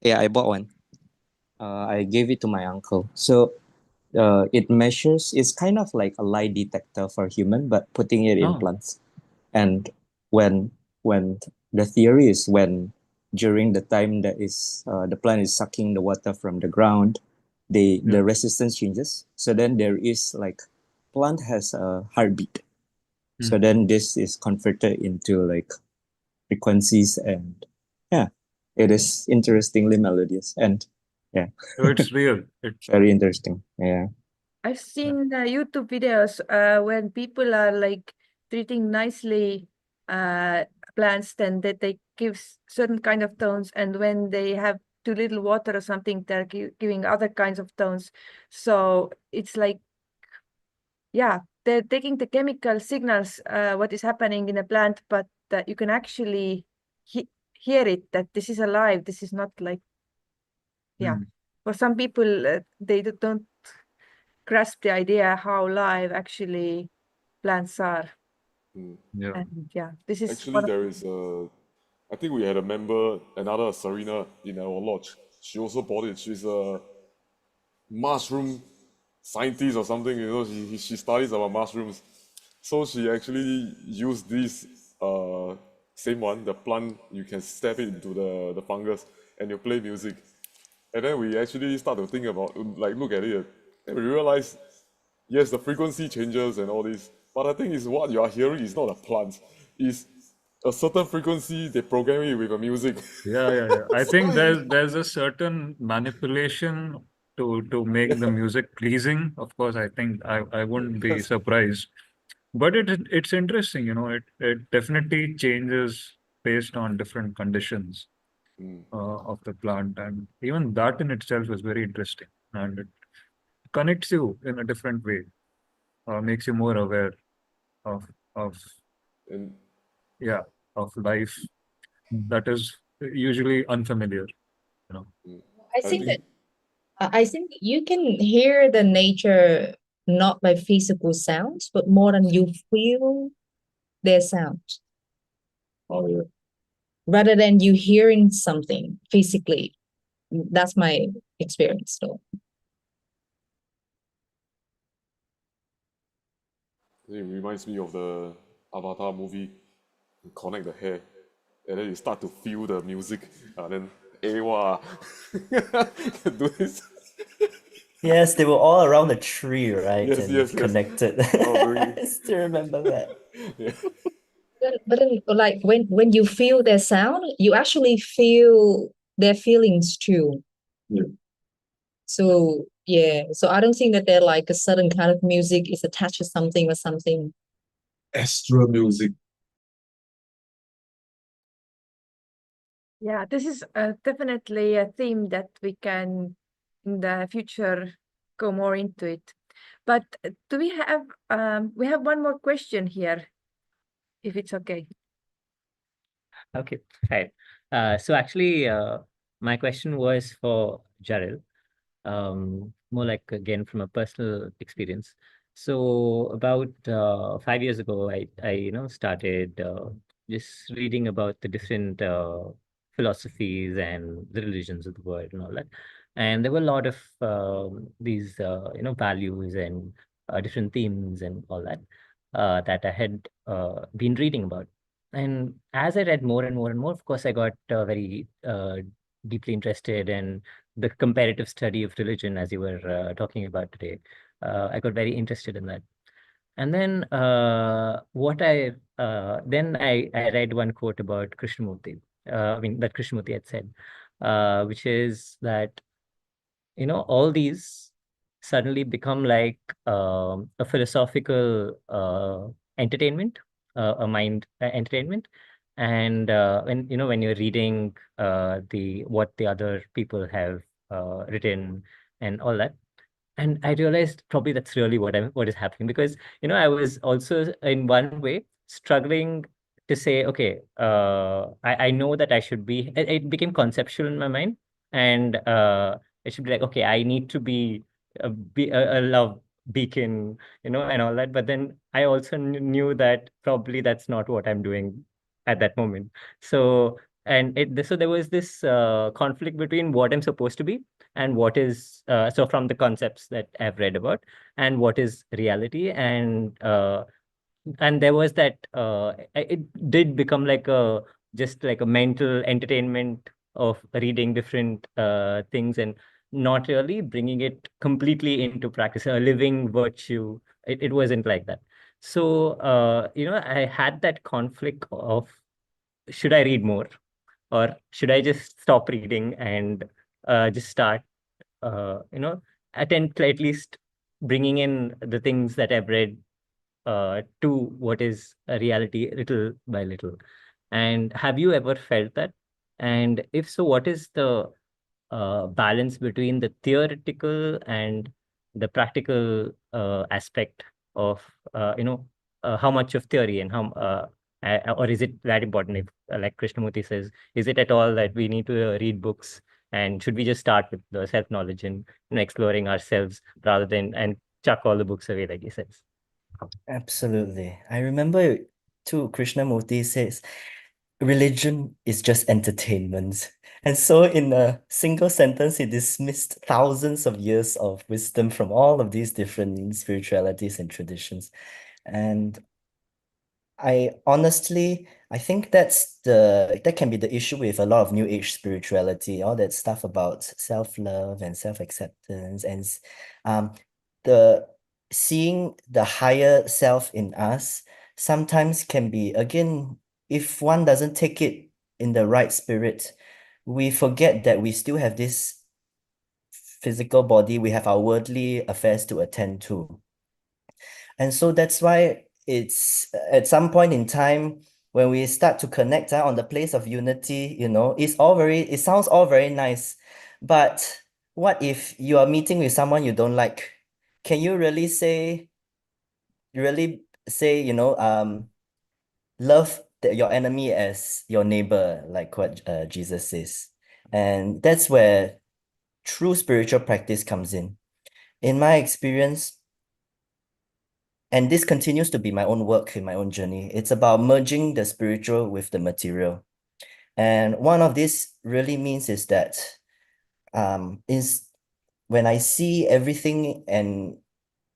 Yeah, I bought one. I gave it to my uncle. So it measures, it's kind of like a lie detector for human, but putting it in plants. And when the theory is when during the time that is the plant is sucking the water from the ground, the resistance changes. So then there is like plant has a heartbeat. So then this is converted into like frequencies, and yeah, it is interestingly melodious, and yeah. So it's real. It's very interesting. Yeah. I've seen YouTube videos when people are like treating nicely plants, then that they give certain kind of tones, and when they have too little water or something, they're giving other kinds of tones. So it's like, yeah, they're taking the chemical signals, what is happening in a plant, but you can actually hear it, that this is alive. This is not like, yeah. For some people, they don't grasp the idea how live actually plants are. Yeah. And yeah, this is actually there is I think we had a member, another Serena in our lodge. She also bought it. She's a mushroom scientist or something, she studies about mushrooms. So she actually used this same one, the plant, you can step it into the fungus and you play music. And then we actually start to think about, like, look at it, and we realize, yes, the frequency changes and all this, but I think is what you are hearing is not a plant, it's a certain frequency, they program it with a music. Yeah. I think there's a certain manipulation to make the music pleasing. Of course, I think I wouldn't be surprised. But it's interesting, it definitely changes based on different conditions of the plant. And even that in itself is very interesting. And it connects you in a different way, makes you more aware of of And of life that is usually unfamiliar, you know. I think that I think you can hear the nature not by physical sounds, but more than you feel their sound, or rather than you hearing something physically. That's my experience, though. It reminds me of the Avatar movie. You connect the hair, and then you start to feel the music, and then, wow, do this. Yes, they were all around the tree, right? Yes, And yes. connected. doing I still remember that. Yeah. But then, like when you feel their sound, you actually feel their feelings too. So yeah, so I don't think that they're like a certain kind of music is attached to something or something. Extra music. Yeah, this is definitely a theme that we can in the future go more into it. But do we have one more question here, if it's okay? Okay, right. So actually, my question was for Jaril, more like again from a personal experience. So about 5 years ago, I started just reading about the different philosophies and the religions of the world and all that. And there were a lot of these values and different themes and all that that I had been reading about. And as I read more and more and more, of course, I got very deeply interested in the comparative study of religion, as you were talking about today. I got very interested in that. And then I read one quote about Krishnamurti. That Krishnamurti had said, which is that all these suddenly become like a philosophical entertainment, a mind entertainment. And when you're reading the what the other people have written and all that, and I realized probably that's really what is happening, because I was also in one way struggling to say, okay, I know that I should be. It became conceptual in my mind, and it should be like, okay, I need to be a love beacon, and all that. But then I also knew that probably that's not what I'm doing at that moment. So so there was this conflict between what I'm supposed to be and what is so from the concepts that I've read about, and what is reality. And there was that it did become like a just like a mental entertainment of reading different things, and not really bringing it completely into practice, a living virtue. It wasn't like that. So I had that conflict of, should I read more, or should I just stop reading and just start attempt at least bringing in the things that I've read to what is a reality, little by little. And have you ever felt that? And if so, what is the balance between the theoretical and the practical aspect of how much of theory and how or is it that important? If like Krishnamurti says, is it at all that we need to read books, and should we just start with the self-knowledge and exploring ourselves rather than and chuck all the books away, like he says? Absolutely. I remember too, Krishnamurti says, religion is just entertainment. And so, in a single sentence, he dismissed thousands of years of wisdom from all of these different spiritualities and traditions. And I think that can be the issue with a lot of New Age spirituality, all that stuff about self-love and self-acceptance and the seeing the higher self in us sometimes can be, again, if one doesn't take it in the right spirit, we forget that we still have this physical body, we have our worldly affairs to attend to. And so that's why it's at some point in time when we start to connect on the place of unity, it sounds all very nice. But what if you are meeting with someone you don't like? Can you really say, love your enemy as your neighbor, like what Jesus says? And that's where true spiritual practice comes in. In my experience, and this continues to be my own work in my own journey, it's about merging the spiritual with the material. And one of these really means is that is when I see everything and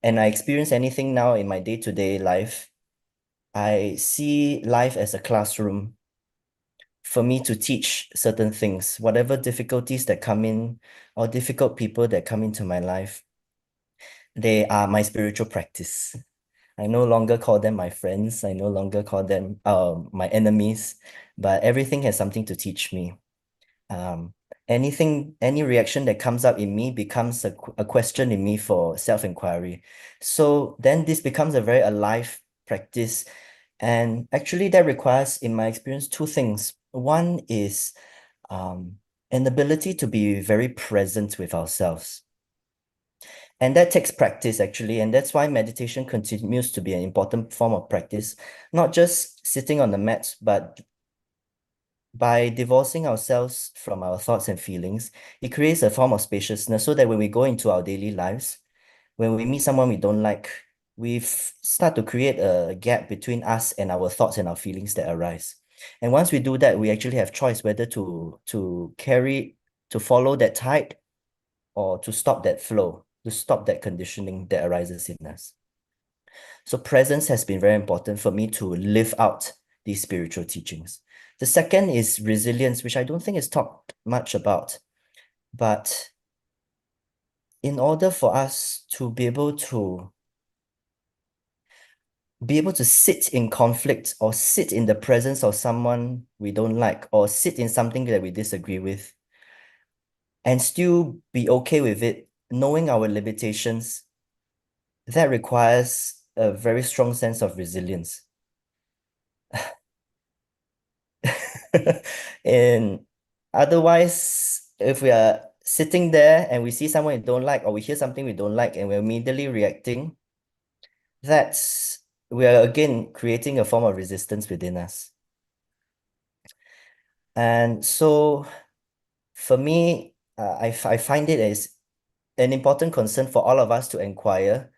I experience anything now in my day-to-day life, I see life as a classroom for me to teach certain things, whatever difficulties that come in or difficult people that come into my life, they are my spiritual practice. I no longer call them my friends. I no longer call them my enemies, but everything has something to teach me. Any reaction that comes up in me becomes a question in me for self-inquiry. So then this becomes a very alive practice. And actually that requires, in my experience, two things. One is an ability to be very present with ourselves. And that takes practice, actually. And that's why meditation continues to be an important form of practice, not just sitting on the mat, but by divorcing ourselves from our thoughts and feelings, it creates a form of spaciousness so that when we go into our daily lives, when we meet someone we don't like, we start to create a gap between us and our thoughts and our feelings that arise. And once we do that, we actually have choice whether to follow that tide or to stop that flow, to stop that conditioning that arises in us. So presence has been very important for me to live out these spiritual teachings. The second is resilience, which I don't think is talked much about. But in order for us to be able to sit in conflict or sit in the presence of someone we don't like or sit in something that we disagree with and still be okay with it, knowing our limitations, that requires a very strong sense of resilience. And otherwise, if we are sitting there and we see someone we don't like or we hear something we don't like and we're immediately reacting, we are again creating a form of resistance within us. And so for me, I find it as an important concern for all of us to inquire,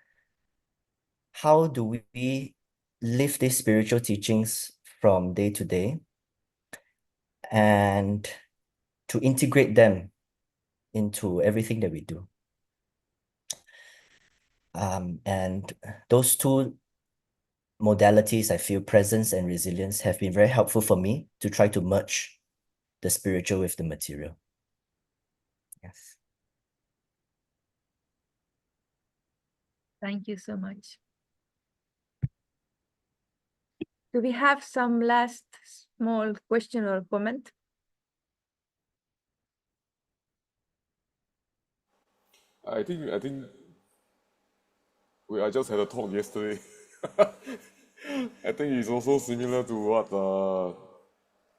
how do we live these spiritual teachings from day to day and to integrate them into everything that we do. And those two modalities, I feel, presence and resilience, have been very helpful for me to try to merge the spiritual with the material. Yes. Thank you so much. Do we have some last small question or comment? I think I just had a talk yesterday. I think it's also similar to what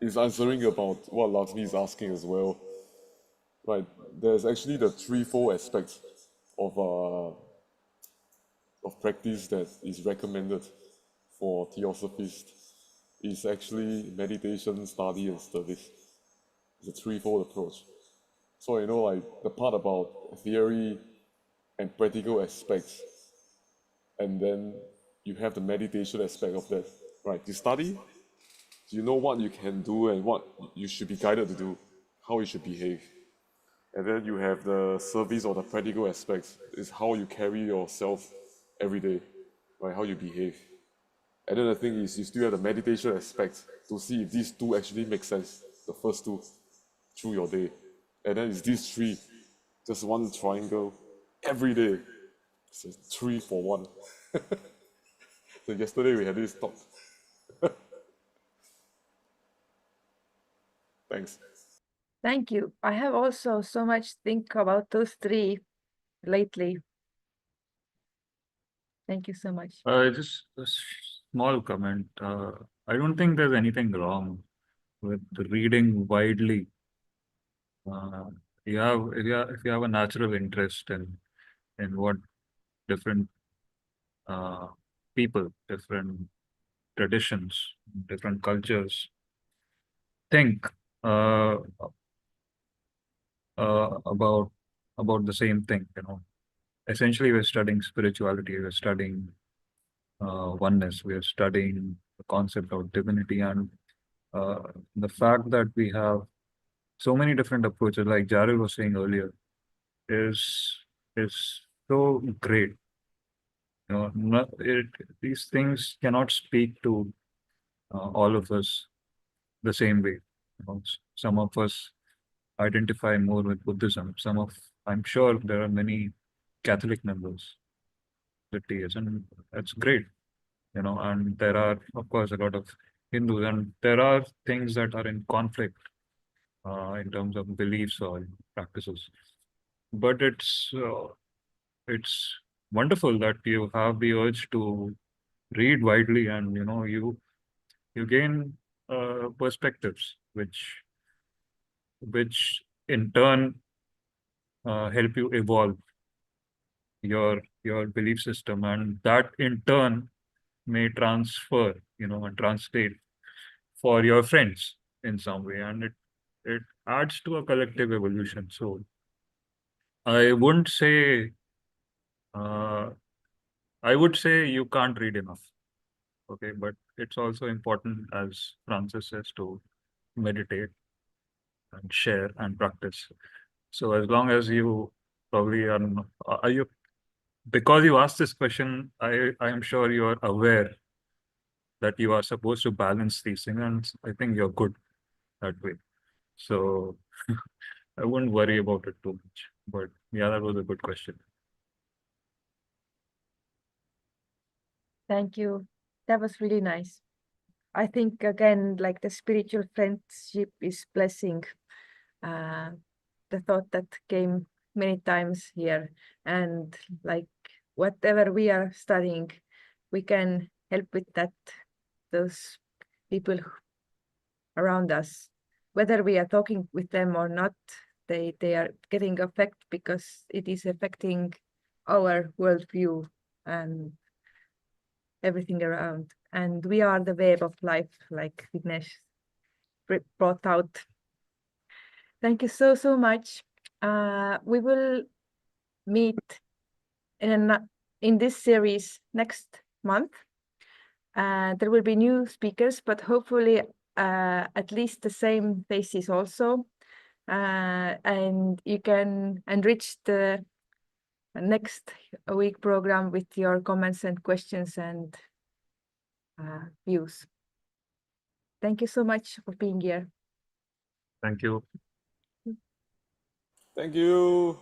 is answering about what Lakshmi is asking as well. Right, there's actually the threefold aspects of practice that is recommended for Theosophists. Is actually meditation, study, and service. It's a threefold approach. So like the part about theory and practical aspects, and then you have the meditation aspect of that. Right, you study, you know what you can do and what you should be guided to do, how you should behave. And then you have the service or the practical aspects, is how you carry yourself every day, right? How you behave. And then the thing is, you still have the meditation aspect to see if these two actually make sense, the first two, through your day. And then it's these three, just one triangle every day. So 3 for 1. So yesterday we had this talk. Thanks. Thank you. I have also so much think about those three lately. Thank you so much. Just a small comment. I don't think there's anything wrong with reading widely. If you have a natural interest in what different people, different traditions, different cultures think about the same thing, Essentially, we're studying spirituality, we're studying oneness, we're studying the concept of divinity, and the fact that we have so many different approaches, like Jaril was saying earlier, is so great. These things cannot speak to all of us the same way. Some of us identify more with Buddhism. I'm sure there are many Catholic members with TS, and that's great. And there are, of course, a lot of Hindus, and there are things that are in conflict in terms of beliefs or practices. But it's wonderful that you have the urge to read widely, and you gain perspectives which in turn help you evolve your belief system, and that in turn may transfer and translate for your friends in some way, and it adds to a collective evolution. So I wouldn't say I would say you can't read enough. Okay, but it's also important, as Francis says, to meditate and share and practice. So as long as you probably are you, because you asked this question, I am sure you are aware that you are supposed to balance these things, and I think you're good that way. So I wouldn't worry about it too much. But yeah, that was a good question. Thank you. That was really nice. I think again, like the spiritual friendship is blessing. The thought that came many times here, and like whatever we are studying, we can help with that, those people around us, whether we are talking with them or not, they are getting affected because it is affecting our worldview and everything around. And we are the web of life, like Vighnesh brought out. Thank you so much. We will meet in this series next month. There will be new speakers, but hopefully at least the same faces also. And you can enrich the next week program with your comments and questions and views. Thank you so much for being here. Thank you. Thank you.